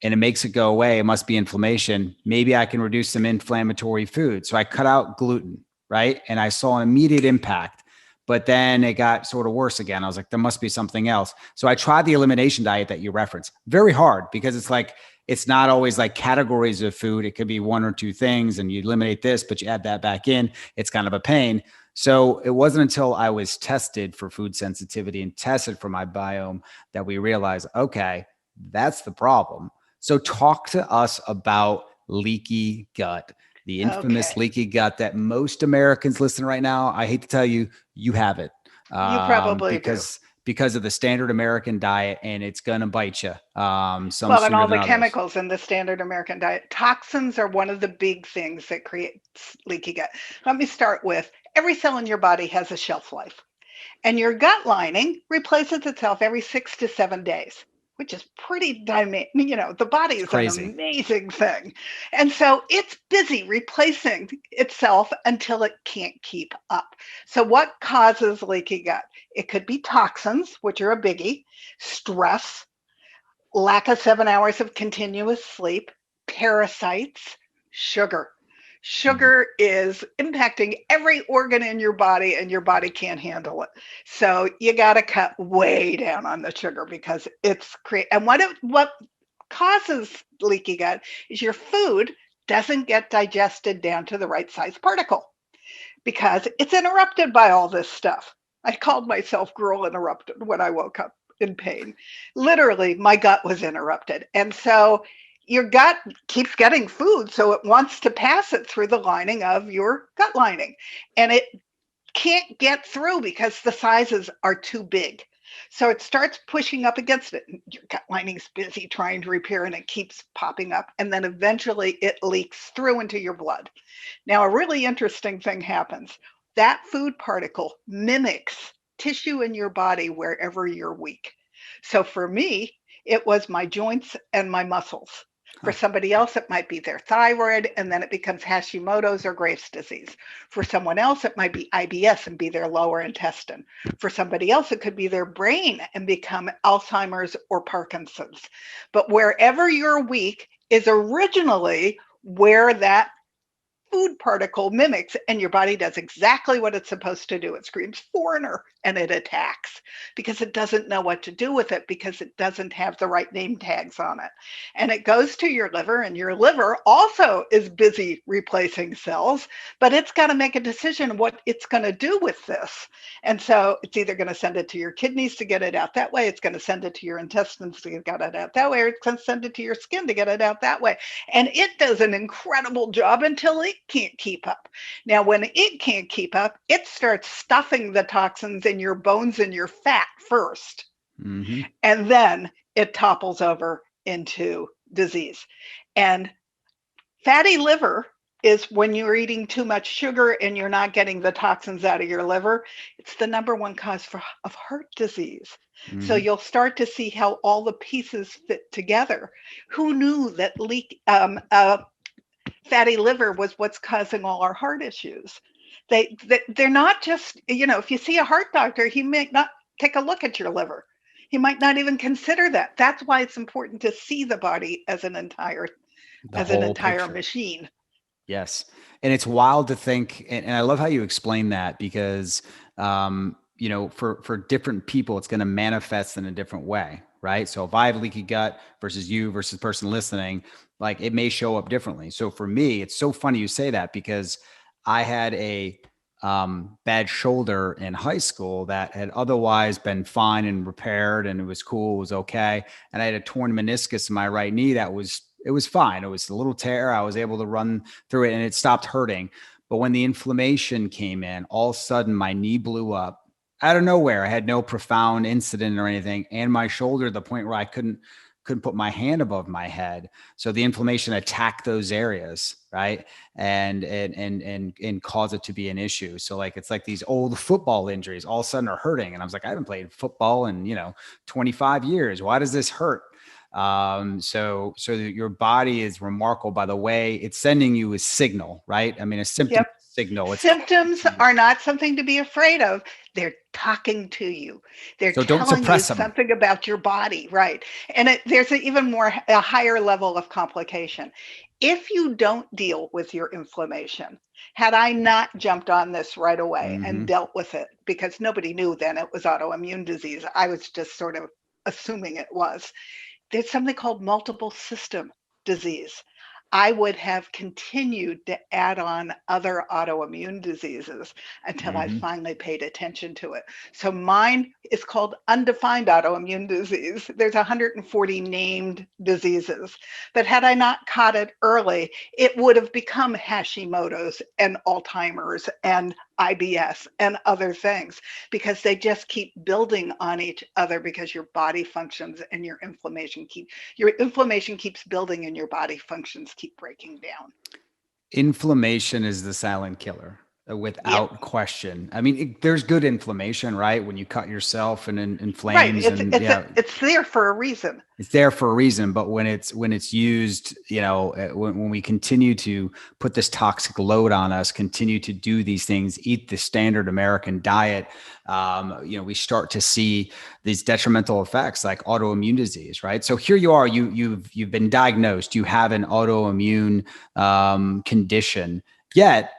and it makes it go away, it must be inflammation. Maybe I can reduce some inflammatory food. So I cut out gluten, right? And I saw an immediate impact. But then it got sort of worse again. I was like, there must be something else. So I tried the elimination diet that you referenced. Very hard, because it's not always like categories of food. It could be one or two things, and you eliminate this, but you add that back in. It's kind of a pain. So it wasn't until I was tested for food sensitivity and tested for my biome that we realized, okay, that's the problem. So talk to us about leaky gut, the infamous Okay. leaky gut that most Americans listening right now. I hate to tell you, you have it. You probably do. because of the standard American diet, and it's going to bite you some Well, and sooner all than the others. chemicals in the standard American diet. Toxins are one of the big things that creates leaky gut. Let me start with every cell in your body has a shelf life. And your gut lining replaces itself every 6 to 7 days, which is pretty dynamic. The body It's is an crazy. amazing thing. And so it's busy replacing itself until it can't keep up. So, what causes leaky gut? It could be toxins, which are a biggie, stress, lack of 7 hours of continuous sleep, parasites, sugar. Mhm. Sugar is impacting every organ in your body, and your body can't handle it. So you got to cut way down on the sugar because it's and what causes leaky gut is your food doesn't get digested down to the right size particle because it's interrupted by all this stuff. I called myself gruel interrupted when I woke up in pain. Literally, my gut was interrupted. And so your gut keeps getting food, so it wants to pass it through the lining of your gut lining. And it can't get through because the sizes are too big. So it starts pushing up against it. Your gut lining's busy trying to repair and it keeps popping up. And then eventually it leaks through into your blood. Now, a really interesting thing happens. That food particle mimics tissue in your body wherever you're weak. So for me, it was my joints and my muscles. For Huh. somebody else, it might be their thyroid, and then it becomes Hashimoto's or Graves' disease. For someone else, it might be IBS and be their lower intestine. For somebody else, it could be their brain and become Alzheimer's or Parkinson's. But wherever you're weak is originally where that food particle mimics, and your body does exactly what it's supposed to do. It screams foreigner and it attacks because it doesn't know what to do with it because it doesn't have the right name tags on it. And it goes to your liver, and your liver also is busy replacing cells, but it's got to make a decision what it's going to do with this. And so it's either going to send it to your kidneys to get it out that way, it's going to send it to your intestines to get it out that way, or it's going to send it to your skin to get it out that way. And it does an incredible job until it can't keep up. Now, when it can't keep up, it starts stuffing the toxins in your bones and your fat first, Hmm. and then it topples over into disease. And fatty liver is when you're eating too much sugar and you're not getting the toxins out of your liver. It's the number one cause of heart disease. So Hmm. you'll start to see how all the pieces fit together. Who knew that fatty liver was what's causing all our heart issues? They're not just, if you see a heart doctor, he may not take a look at your liver. He might not even consider that. That's why it's important to see the body The as an whole entire picture. machine. Yes. And it's wild to think, and I love how you explain that because, for different people, it's going to manifest in a different way, right? So if I have leaky gut versus you versus the person listening, like it may show up differently. So for me, it's so funny you say that because I had a bad shoulder in high school that had otherwise been fine and repaired, and it was cool, it was okay. And I had a torn meniscus in my right knee that it was fine. It was a little tear. I was able to run through it and it stopped hurting. But when the inflammation came in, all of a sudden my knee blew up out of nowhere. I had no profound incident or anything, and my shoulder to the point where I couldn't put my hand above my head. So the inflammation attacked those areas, right? And cause it to be an issue. So like it's like these old football injuries all of a sudden are hurting. And I was like, I haven't played football in 25 years. Why does this hurt? So your body is remarkable by the way it's sending you a signal, right? I mean, a symptom Yep. signal. It's talking Symptoms to you. are not something to be afraid of. They're talking to you. They're So don't telling you suppress them. something about your body, right? And there's a higher level of complication. If you don't deal with your inflammation, had I not jumped on this right away and Hmm. dealt with it, because nobody knew then it was autoimmune disease, I was just sort of assuming it was. There's something called multiple system disease. I would have continued to add on other autoimmune diseases until I Hmm. finally paid attention to it. So mine is called undefined autoimmune disease. There's 140 named diseases. But had I not caught it early, it would have become Hashimoto's and Alzheimer's and IBS and other things, because they just keep building on each other, because your body functions and your inflammation keeps building and your body functions keep breaking down. Inflammation is the silent killer, Yeah. without question. I mean, there's good inflammation, right? When you cut yourself and it Right. inflames, and yeah, It's there for a reason. it's there for a reason. But when it's used, when we continue to put this toxic load on us, continue to do these things, eat the standard American diet, we start to see these detrimental effects like autoimmune disease, right? So here you are, you've been diagnosed, you have an autoimmune condition, yet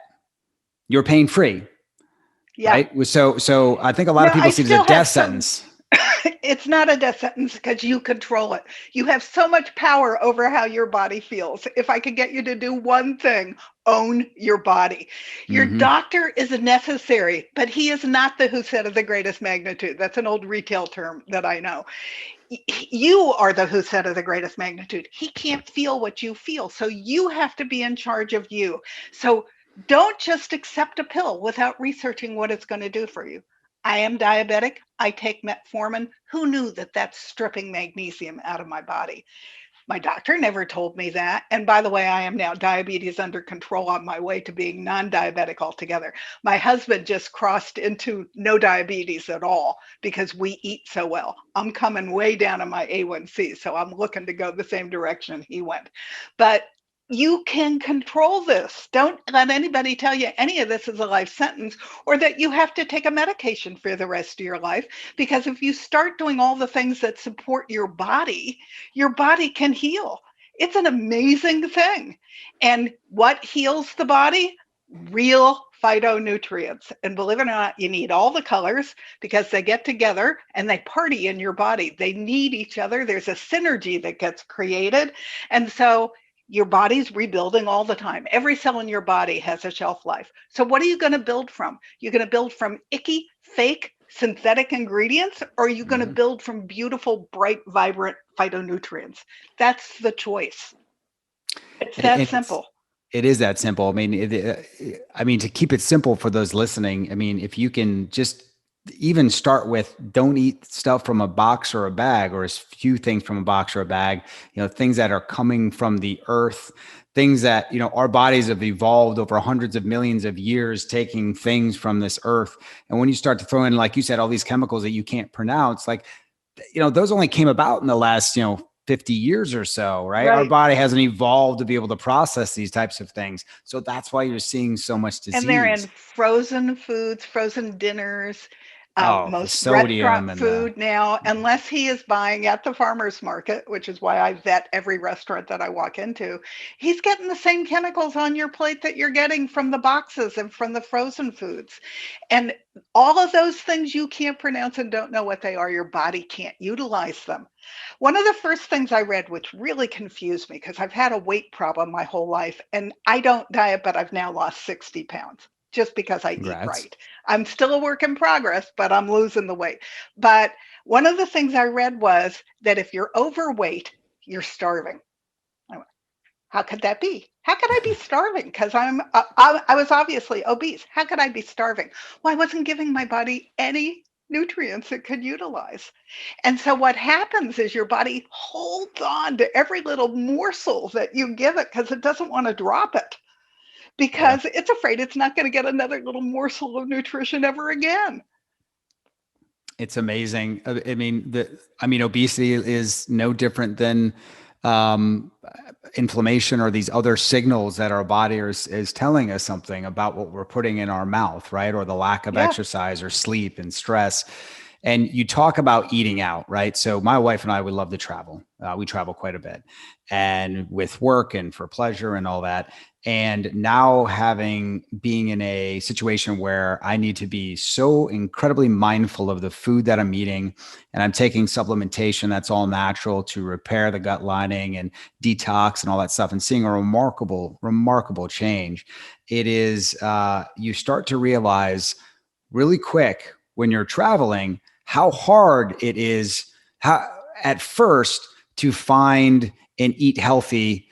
you're pain free, Yeah. right? So I think a lot No, of people I see it as a still have death some. sentence. It's not a death sentence because you control it. You have so much power over how your body feels. If I could get you to do one thing, own your body. Your Hmm. doctor is necessary, but he is not the who said of the greatest magnitude. That's an old retail term that I know. You are the who said of the greatest magnitude. He can't feel what you feel. So you have to be in charge of you. So don't just accept a pill without researching what it's going to do for you. I am diabetic. I take metformin. Who knew that that's stripping magnesium out of my body? My doctor never told me that. And by the way, I am now diabetes under control, on my way to being non-diabetic altogether. My husband just crossed into no diabetes at all because we eat so well. I'm coming way down on my A1C, so I'm looking to go the same direction he went. But you can control this. Don't let anybody tell you any of this is a life sentence, or that you have to take a medication for the rest of your life. Because if you start doing all the things that support your body can heal. It's an amazing thing. And what heals the body? Real phytonutrients. And believe it or not, you need all the colors because they get together and they party in your body. They need each other. There's a synergy that gets created. And so your body's rebuilding all the time. Every cell in your body has a shelf life. So what are you going to build from? You're going to build from icky, fake, synthetic ingredients, or are you going to Hmm. build from beautiful, bright, vibrant phytonutrients? That's the choice. It's And that it's simple. it is that simple. I mean, to keep it simple for those listening, I mean, if you can just even start with, don't eat stuff from a box or a bag, or as few things from a box or a bag, things that are coming from the earth, things that, our bodies have evolved over hundreds of millions of years, taking things from this earth. And when you start to throw in, like you said, all these chemicals that you can't pronounce, like, those only came about in the last, 50 years or so, right? Our Right. body hasn't evolved to be able to process these types of things. So that's why you're seeing so much And they're in disease. frozen foods, frozen dinners, Oh, the most restaurant sodium and the, food now, unless he is buying at the farmer's market, which is why I vet every restaurant that I walk into, he's getting the same chemicals on your plate that you're getting from the boxes and from the frozen foods. And all of those things you can't pronounce and don't know what they are, your body can't utilize them. One of the first things I read, which really confused me because I've had a weight problem my whole life, and I don't diet, but I've now lost 60 pounds just because I eat congrats. right. I'm still a work in progress, but I'm losing the weight. But one of the things I read was that if you're overweight, you're starving. I went, how could that be? How could I be starving? Because I was obviously obese. How could I be starving? Well, I wasn't giving my body any nutrients it could utilize. And so what happens is your body holds on to every little morsel that you give it because it doesn't want to drop it, Yeah. because it's afraid it's not going to get another little morsel of nutrition ever again. It's amazing. I mean, obesity is no different than um, inflammation or these other signals that our body is telling us something about what we're putting in our mouth, right? Or the lack of Yeah. exercise or sleep and stress. And you talk about eating out, right? So my wife and I, we love to travel. We travel quite a bit, and with work and for pleasure and all that. And now being in a situation where I need to be so incredibly mindful of the food that I'm eating, and I'm taking supplementation that's all natural to repair the gut lining and detox and all that stuff, and seeing a remarkable change. It is, you start to realize really quick when you're traveling how hard it is, how at first, to find and eat healthy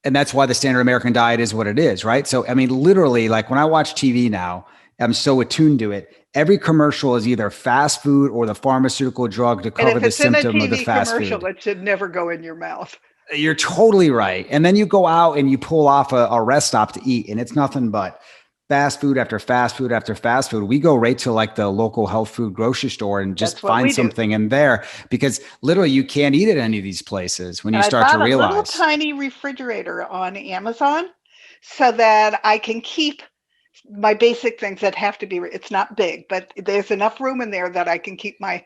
and that's why the standard American diet is what it is, right? So, I mean, literally, like when I watch TV now, I'm so attuned to it. Every commercial is either fast food or the pharmaceutical drug to And cover if the it's in a symptom of the TV fast commercial, food. it should never go in your mouth. You're totally right. And then you go out and you pull off a rest stop to eat, and it's nothing but fast food after fast food after fast food. We go right to like the local health food grocery store and just That's what find we do. something in there because literally you can't eat at any of these places when And you I start to bought a little realize. tiny refrigerator on Amazon so that I can keep my basic things that have to be, it's not big, but there's enough room in there that I can keep my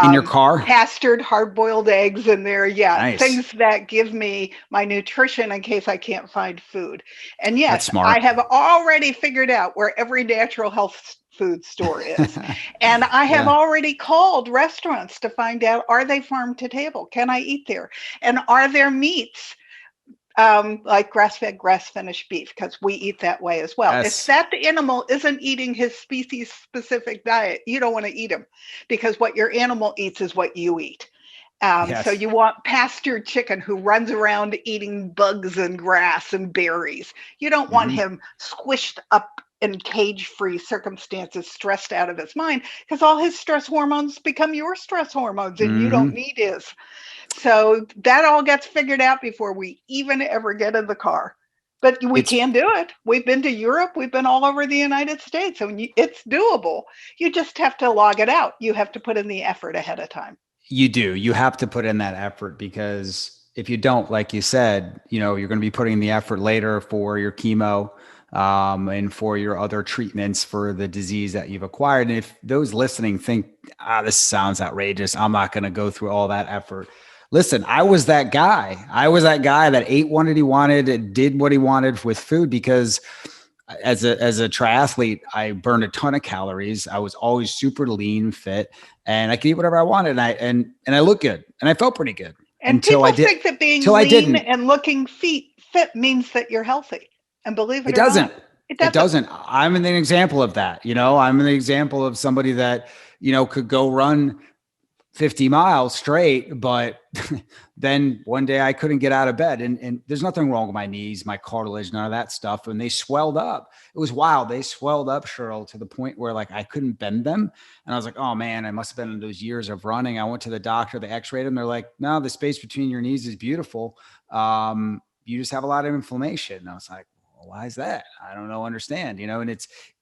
In your car? pastured hard-boiled eggs in there. Yeah, Nice. things that give me my nutrition in case I can't find food. And That's yes, I smart. have already figured out where every natural health food store is. And I have Yeah. already called restaurants to find out, are they farm to table? Can I eat there? And are there meats like grass-fed, grass-finished beef, because we eat that way as well. If Yes. that animal isn't eating his species-specific diet, you don't want to eat him because what your animal eats is what you eat. So Yes. you want pastured chicken who runs around eating bugs and grass and berries. You don't want Hmm. him squished up in cage-free circumstances, stressed out of his mind, because all his stress hormones become your stress hormones and you don't Hmm. need his. So that all gets figured out before we even ever get in the car. But we It's can do it. We've been to Europe. We've been all over the United States. So it's doable. You just have to log it out. You have to put in the effort ahead of time. You do. You have to put in that effort because if you don't, like you said, you're going to be putting in the effort later for your chemo and for your other treatments for the disease that you've acquired. And if those listening think, this sounds outrageous, I'm not going to go through all that effort. Listen, I was that guy. I was that guy that ate what he wanted, did what he wanted with food because as a triathlete, I burned a ton of calories. I was always super lean, fit, and I could eat whatever I wanted. And I looked good, and I felt pretty good And until people I did, think that being till I lean didn't. and looking fit means that you're healthy. And believe It it or doesn't. not, it It doesn't. doesn't. I'm an example of that. I'm an example of somebody that could go run 50 miles straight, but then one day I couldn't get out of bed and there's nothing wrong with my knees, my cartilage, none of that stuff. And they swelled up. It was wild. They swelled up, Cheryl, to the point where like I couldn't bend them. And I was like, oh man, I must have been in those years of running. I went to the doctor, they x-rayed them. They're like, no, the space between your knees is beautiful. You just have a lot of inflammation. And I was like, well, why is that? I don't know, understand, and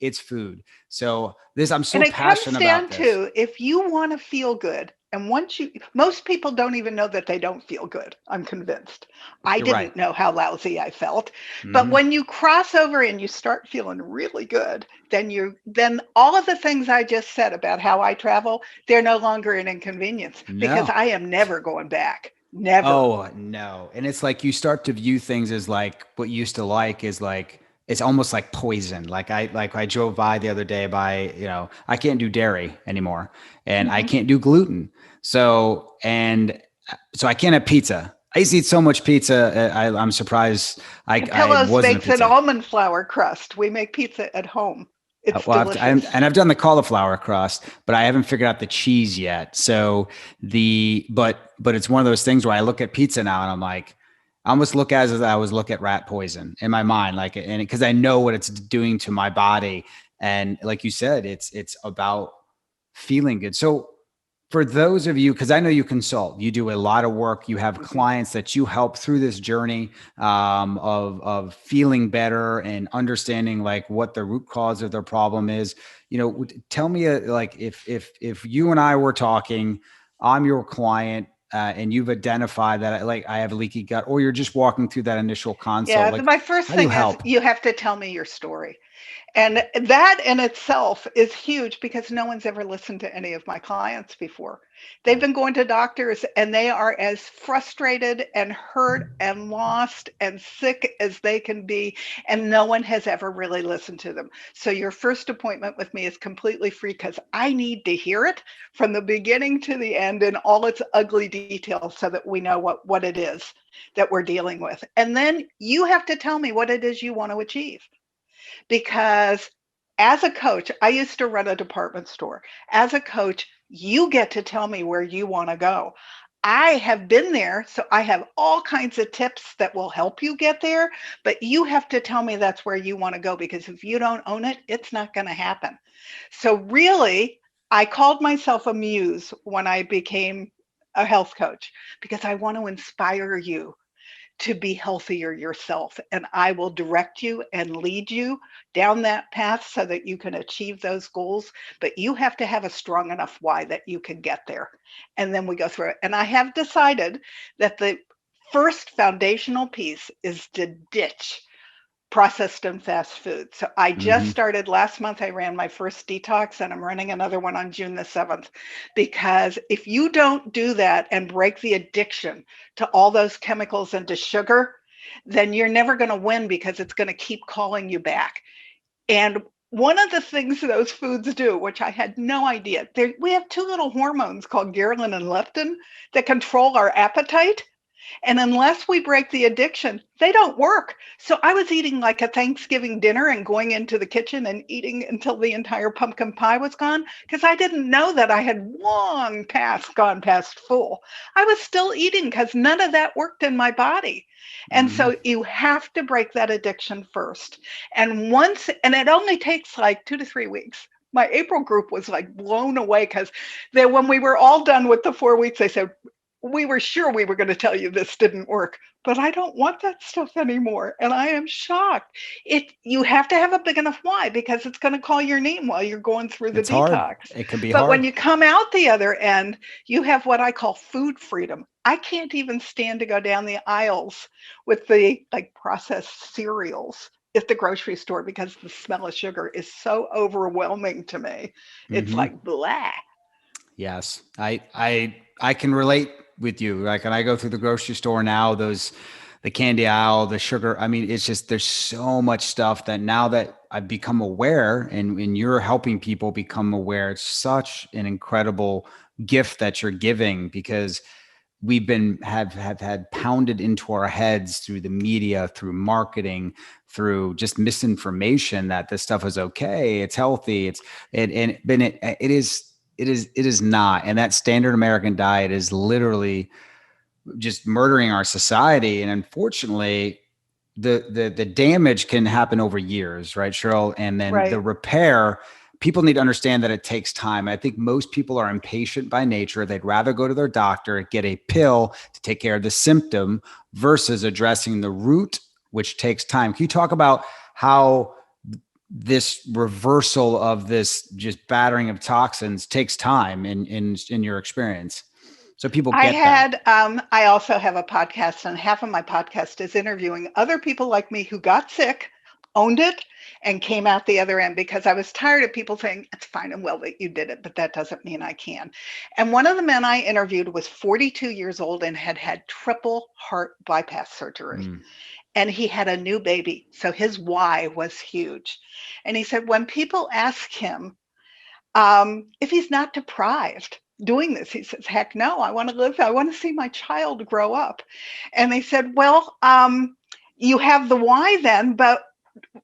it's food. So I'm so And it comes passionate about down this. to if you want to feel good, and most people don't even know that they don't feel good. I'm convinced. I You're right. didn't know how lousy I felt. But Hmm. when you cross over and you start feeling really good, then all of the things I just said about how I travel, they're no longer an inconvenience because No. I am never going back. Never. Oh, no. And it's like you start to view things as like what you used to like is like it's almost like poison. Like I drove by the other day by, I can't do dairy anymore and I Mhm. can't do gluten. So I can't have pizza. I used to eat so much pizza. I'm surprised I Capello's wasn't a makes an pizza. almond flour crust. We make pizza at home. It's Well, delicious. I've done the cauliflower crust, but I haven't figured out the cheese yet. So but it's one of those things where I look at pizza now and I'm like, I almost look as I was look at rat poison in my mind, like, and because I know what it's doing to my body, and like you said, it's about feeling good. So for those of you, because I know you consult, you do a lot of work, you have Mhm. clients that you help through this journey of feeling better and understanding like what the root cause of their problem is. Tell me like if you and I were talking, I'm your client. And you've identified that like I have a leaky gut, or you're just walking through that initial consult. Yeah, Like, my first how do you thing is help? you have to tell me your story. And that in itself is huge because no one's ever listened to any of my clients before. They've Right. been going to doctors and they are as frustrated and hurt and lost and sick as they can be. And no one has ever really listened to them. So your first appointment with me is completely free because I need to hear it from the beginning to the end in all its ugly details so that we know what it is that we're dealing with. And then you have to tell me what it is you want to achieve because as a coach, I used to run a department store. As a coach, you get to tell me where you want to go. I have been there, so I have all kinds of tips that will help you get there, but you have to tell me that's where you want to go, because if you don't own it, it's not going to happen. So really, I called myself a muse when I became a health coach, because I want to inspire you to be healthier yourself. And I will direct you and lead you down that path so that you can achieve those goals. But you have to have a strong enough why that you can get there. And then we go through it. And I have decided that the first foundational piece is to ditch processed and fast food. So I just Hmm. started last month. I ran my first detox, and I'm running another one on June the 7th. Because if you don't do that and break the addiction to all those chemicals and to sugar, then you're never going to win, because it's going to keep calling you back. And one of the things those foods do, which I had no idea, we have two little hormones called ghrelin and leptin that control our appetite. And unless we break the addiction, they don't work. So I was eating like a Thanksgiving dinner and going into the kitchen and eating until the entire pumpkin pie was gone, because I didn't know that I had long past gone past full. I was still eating because none of that worked in my body. And Hmm. so you have to break that addiction first. And it only takes like 2 to 3 weeks. My April group was like blown away, because when we were all done with the 4 weeks, they said, we were sure we were going to tell you this didn't work, but I don't want that stuff anymore. And I am shocked. You have to have a big enough why, because it's going to call your name while you're going through the It's hard. detox. It can be But when hard. you come out the other end, you have what I call food freedom. I can't even stand to go down the aisles with the like processed cereals at the grocery store, because the smell of sugar is so overwhelming to me. It's Hmm. like blah. Yes, I can relate with you. Like when I go through the grocery store now, the candy aisle, the sugar. I mean, it's just there's so much stuff that now that I've become aware, and you're helping people become aware. It's such an incredible gift that you're giving, because we've been have had pounded into our heads through the media, through marketing, through just misinformation that this stuff is okay, it's healthy, it is not. And that standard American diet is literally just murdering our society. And unfortunately, the damage can happen over years, right, Cheryl? And then the Right. repair, people need to understand that it takes time. I think most people are impatient by nature. They'd rather go to their doctor, get a pill to take care of the symptom versus addressing the root, which takes time. Can you talk about how this reversal of this just battering of toxins takes time in your experience, so people get that? I also have a podcast, and half of my podcast is interviewing other people like me who got sick, owned it, and came out the other end, because I was tired of people saying, it's fine and well that you did it, but that doesn't mean I can. And one of the men I interviewed was 42 years old and had had triple heart bypass surgery. Mm, And he had a new baby. So his why was huge. And he said, when people ask him, if he's not deprived doing this, he says, heck no, I want to live, I want to see my child grow up. And they said, well, you have the why then, but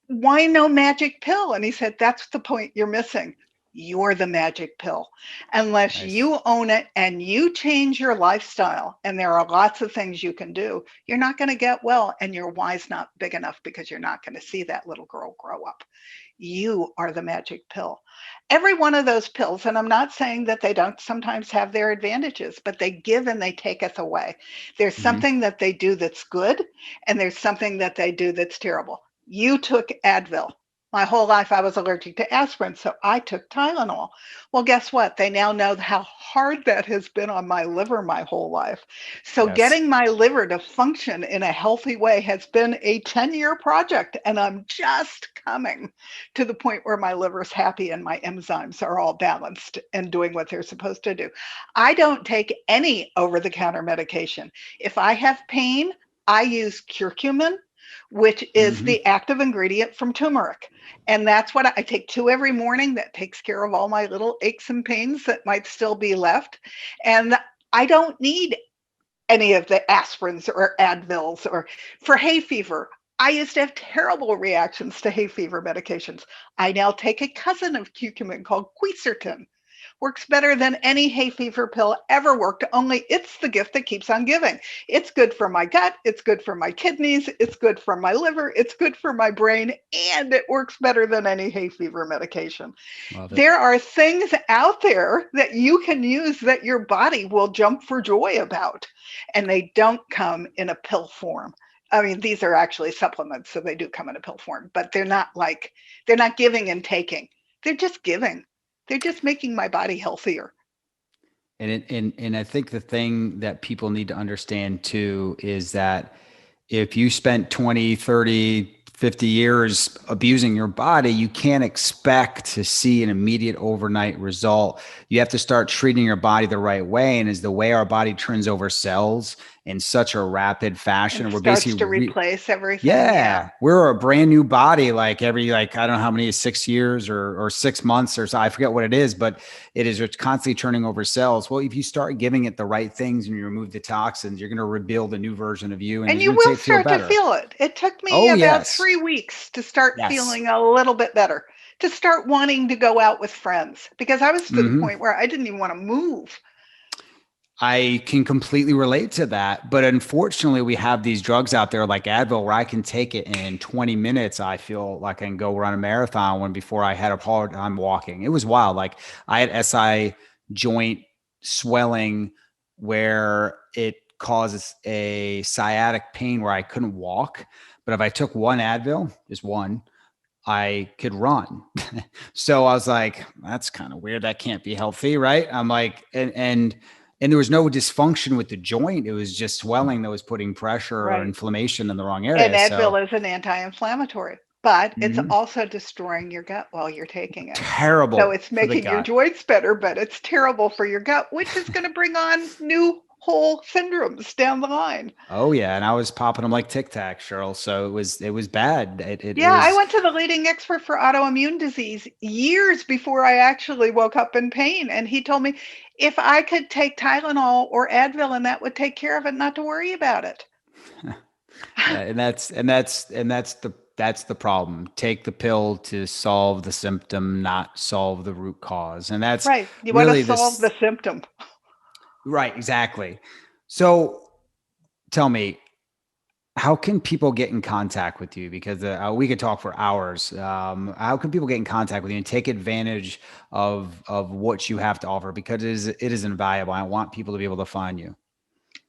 why no magic pill? And he said, that's the point you're missing. You're the magic pill. Unless nice. you own it and you change your lifestyle, and there are lots of things you can do, you're not going to get well, and your why's not big enough, because you're not going to see that little girl grow up. You are the magic pill. Every one of those pills, and I'm not saying that they don't sometimes have their advantages, but they give and they taketh away. There's Hmm. something that they do that's good, and there's something that they do that's terrible. You took Advil. My whole life I was allergic to aspirin, so I took Tylenol. Well, guess what? They now know how hard that has been on my liver my whole life. So Yes. getting my liver to function in a healthy way has been a 10-year project, and I'm just coming to the point where my liver's happy and my enzymes are all balanced and doing what they're supposed to do. I don't take any over-the-counter medication. If I have pain, I use curcumin, which is Hmm. the active ingredient from turmeric. And that's what I take two every morning. That takes care of all my little aches and pains that might still be left. And I don't need any of the aspirins or Advils. Or for hay fever, I used to have terrible reactions to hay fever medications. I now take a cousin of curcumin called quercetin, works better than any hay fever pill ever worked, only it's the gift that keeps on giving. It's good for my gut, it's good for my kidneys, it's good for my liver, it's good for my brain, and it works better than any hay fever medication. Love it. There are things out there that you can use that your body will jump for joy about, and they don't come in a pill form. I mean, these are actually supplements, so they do come in a pill form, but they're not giving and taking. They're just giving. They're just making my body healthier. And I think the thing that people need to understand too is that if you spent 20, 30, 50 years abusing your body, you can't expect to see an immediate overnight result. You have to start treating your body the right way. And as the way our body turns over cells in such a rapid fashion, And we're starts to basically replace everything. Yeah. yeah, we're a brand new body like every like I don't know how many 6 years or 6 months or so. I forget what it is, but it's constantly turning over cells. Well, if you start giving it the right things and you remove the toxins, you're going to rebuild a new version of you, and And you're you going will to feel start to better. feel it. It took me Oh about yes, 3 weeks to start yes. feeling a little bit better, to start wanting to go out with friends because I was to the Hmm. point where I didn't even want to move. I can completely relate to that. But unfortunately, we have these drugs out there like Advil where I can take it in 20 minutes. I feel like I can go run a marathon when before I had a hard time walking. It was wild. Like I had SI joint swelling where it causes a sciatic pain where I couldn't walk. But if I took one Advil, just one, I could run. So I was like, that's kind of weird. That can't be healthy, right? I'm like, and there was no dysfunction with the joint. It was just swelling that was putting pressure or Right. inflammation in the wrong And area. So Advil is an anti-inflammatory, but it's mhm, also destroying your gut while you're taking it. So terrible it's for the making your gut. joints better, but it's terrible for your gut, which is going to bring on new whole syndromes down the line. Oh yeah, and I was popping them like Tic Tac, Cheryl. So it was bad. It Yeah, I was went to the leading expert for autoimmune disease years before I actually woke up in pain. And he told me if I could take Tylenol or Advil and that would take care of it, not to worry about it. and that's the problem. Take the pill to solve the symptom, not solve the root cause. And that's Right. You want to really solve this the symptom. right, exactly. So tell me, how can people get in contact with you? Because we could talk for hours. How can people get in contact with you and take advantage of what you have to offer? Because it is invaluable. I want people to be able to find you.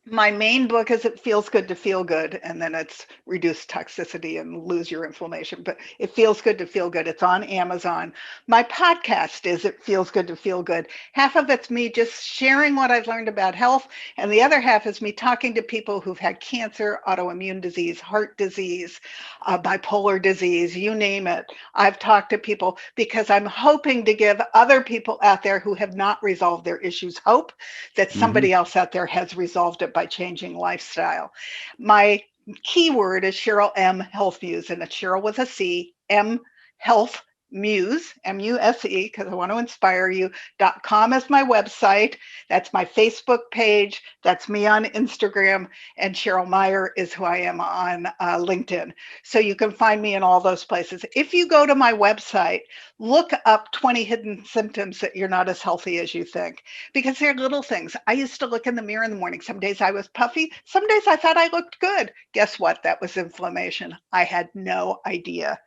My main book is It Feels Good to Feel Good, and then it's Reduce Toxicity and Lose Your Inflammation. But It Feels Good to Feel Good. It's on Amazon. My podcast is It Feels Good to Feel Good. Half of it's me just sharing what I've learned about health, and the other half is me talking to people who've had cancer, autoimmune disease, heart disease, bipolar disease, you name it. I've talked to people because I'm hoping to give other people out there who have not resolved their issues hope that Hmm. somebody else out there has resolved it by changing lifestyle. My keyword is Cheryl M Health Muse, and it's Cheryl with a C, M Health Muse, M-U-S-E, because I want to inspire you.com is my website. That's my Facebook page. That's me on Instagram. And Cheryl Meyer is who I am on LinkedIn. So you can find me in all those places. If you go to my website, look up 20 hidden symptoms that you're not as healthy as you think, because they're little things. I used to look in the mirror in the morning. Some days I was puffy. Some days I thought I looked good. Guess what? That was inflammation. I had no idea.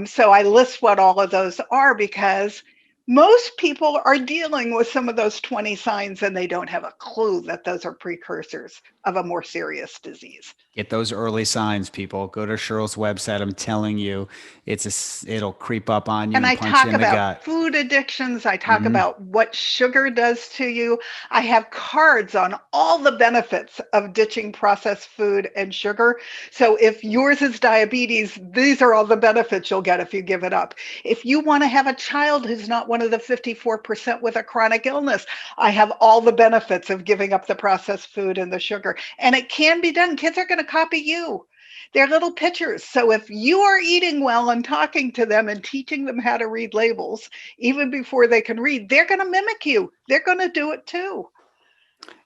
So I list what all of those are because most people are dealing with some of those 20 signs and they don't have a clue that those are precursors of a more serious disease. Get those early signs, people. Go to Cheryl's website. I'm telling you, it'll creep up on you And and I punch you talk in the about gut. food addictions. I talk Hmm. about what sugar does to you. I have cards on all the benefits of ditching processed food and sugar. So if yours is diabetes, these are all the benefits you'll get if you give it up. If you want to have a child who's not one of the 54% with a chronic illness, I have all the benefits of giving up the processed food and the sugar. And it can be done. Kids are going to copy you. They're little pictures. So if you are eating well and talking to them and teaching them how to read labels, even before they can read, they're going to mimic you. They're going to do it too.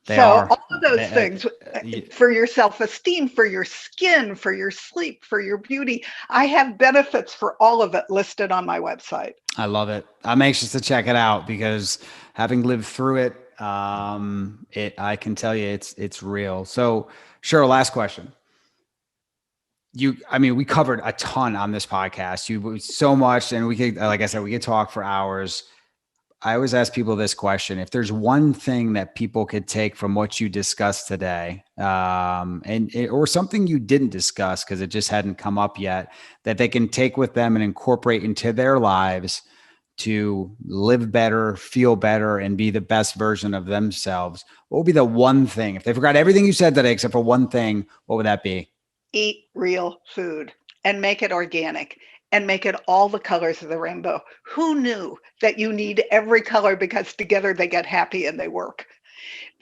They So are. all of those things for your self-esteem, for your skin, for your sleep, for your beauty, I have benefits for all of it listed on my website. I love it. I'm anxious to check it out because having lived through it, I can tell you it's real. So, Cheryl, last question. We covered a ton on this podcast. You so much, and we could, like I said, we could talk for hours. I always ask people this question: if there's one thing that people could take from what you discussed today, or something you didn't discuss because it just hadn't come up yet, that they can take with them and incorporate into their lives to live better, feel better, and be the best version of themselves, what would be the one thing? If they forgot everything you said today except for one thing, what would that be? Eat real food and make it organic and make it all the colors of the rainbow. Who knew that you need every color because together they get happy and they work?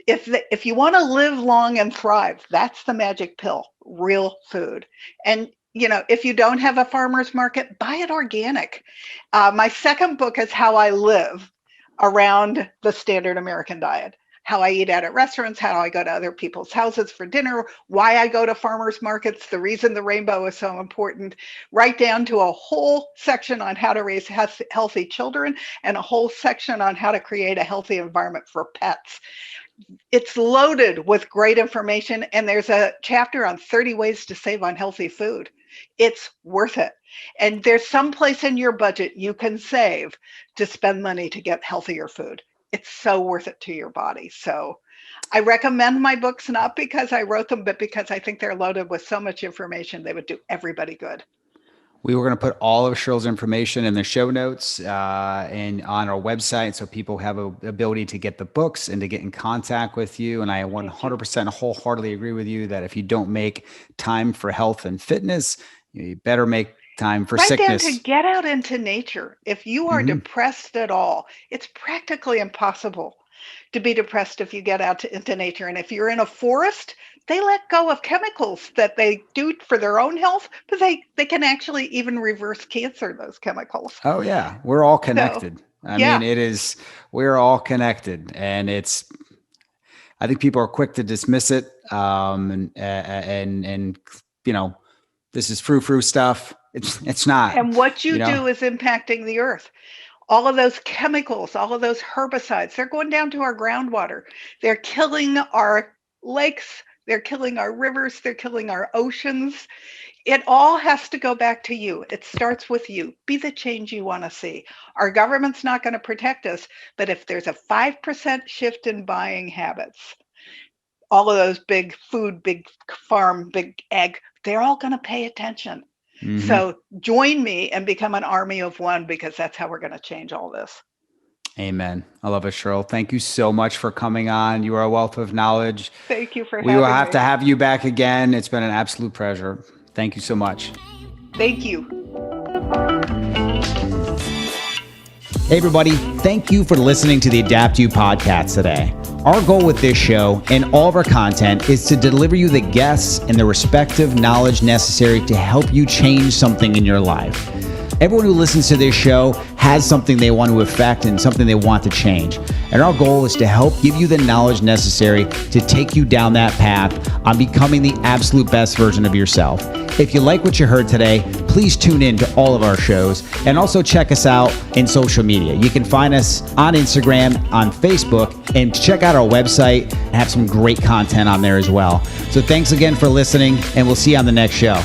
If you want to live long and thrive, that's the magic pill, real food. And if you don't have a farmer's market, buy it organic. My second book is how I live around the standard American diet, how I eat out at restaurants, how I go to other people's houses for dinner, why I go to farmers markets, the reason the rainbow is so important, right down to a whole section on how to raise healthy children and a whole section on how to create a healthy environment for pets. It's loaded with great information, and there's a chapter on 30 ways to save on healthy food. It's worth it. And there's some place in your budget you can save to spend money to get healthier food. It's so worth it to your body. So I recommend my books, not because I wrote them, but because I think they're loaded with so much information they would do everybody good. We were going to put all of Cheryl's information in the show notes and on our website, so people have an ability to get the books and to get in contact with you. And I 100% wholeheartedly agree with you that if you don't make time for health and fitness, you better make time for sickness. Down to get out into nature. If you are depressed at all, it's practically impossible to be depressed if you get out into nature. And if you're in a forest, they let go of chemicals that they do for their own health, but they can actually even reverse cancer, those chemicals. Oh yeah. We're all connected. I mean, we're all connected, and I think people are quick to dismiss it. And this is frou-frou stuff. It's not. And what you do is impacting the earth. All of those chemicals, all of those herbicides, they're going down to our groundwater. They're killing our lakes. They're killing our rivers. They're killing our oceans. It all has to go back to you. It starts with you. Be the change you want to see. Our government's not going to protect us, but if there's a 5% shift in buying habits, all of those big food, big farm, big ag, they're all going to pay attention. So join me and become an army of one, because that's how we're going to change all this. Amen. I love it, Cheryl. Thank you so much for coming on. You are a wealth of knowledge. Thank you for having me. We will have to have you back again. It's been an absolute pleasure. Thank you so much. Thank you. Hey, everybody. Thank you for listening to the Adapt You podcast today. Our goal with this show and all of our content is to deliver you the guests and the respective knowledge necessary to help you change something in your life. Everyone who listens to this show has something they want to affect and something they want to change. And our goal is to help give you the knowledge necessary to take you down that path on becoming the absolute best version of yourself. If you like what you heard today, please tune in to all of our shows and also check us out in social media. You can find us on Instagram, on Facebook, and check out our website and have some great content on there as well. So thanks again for listening, and we'll see you on the next show.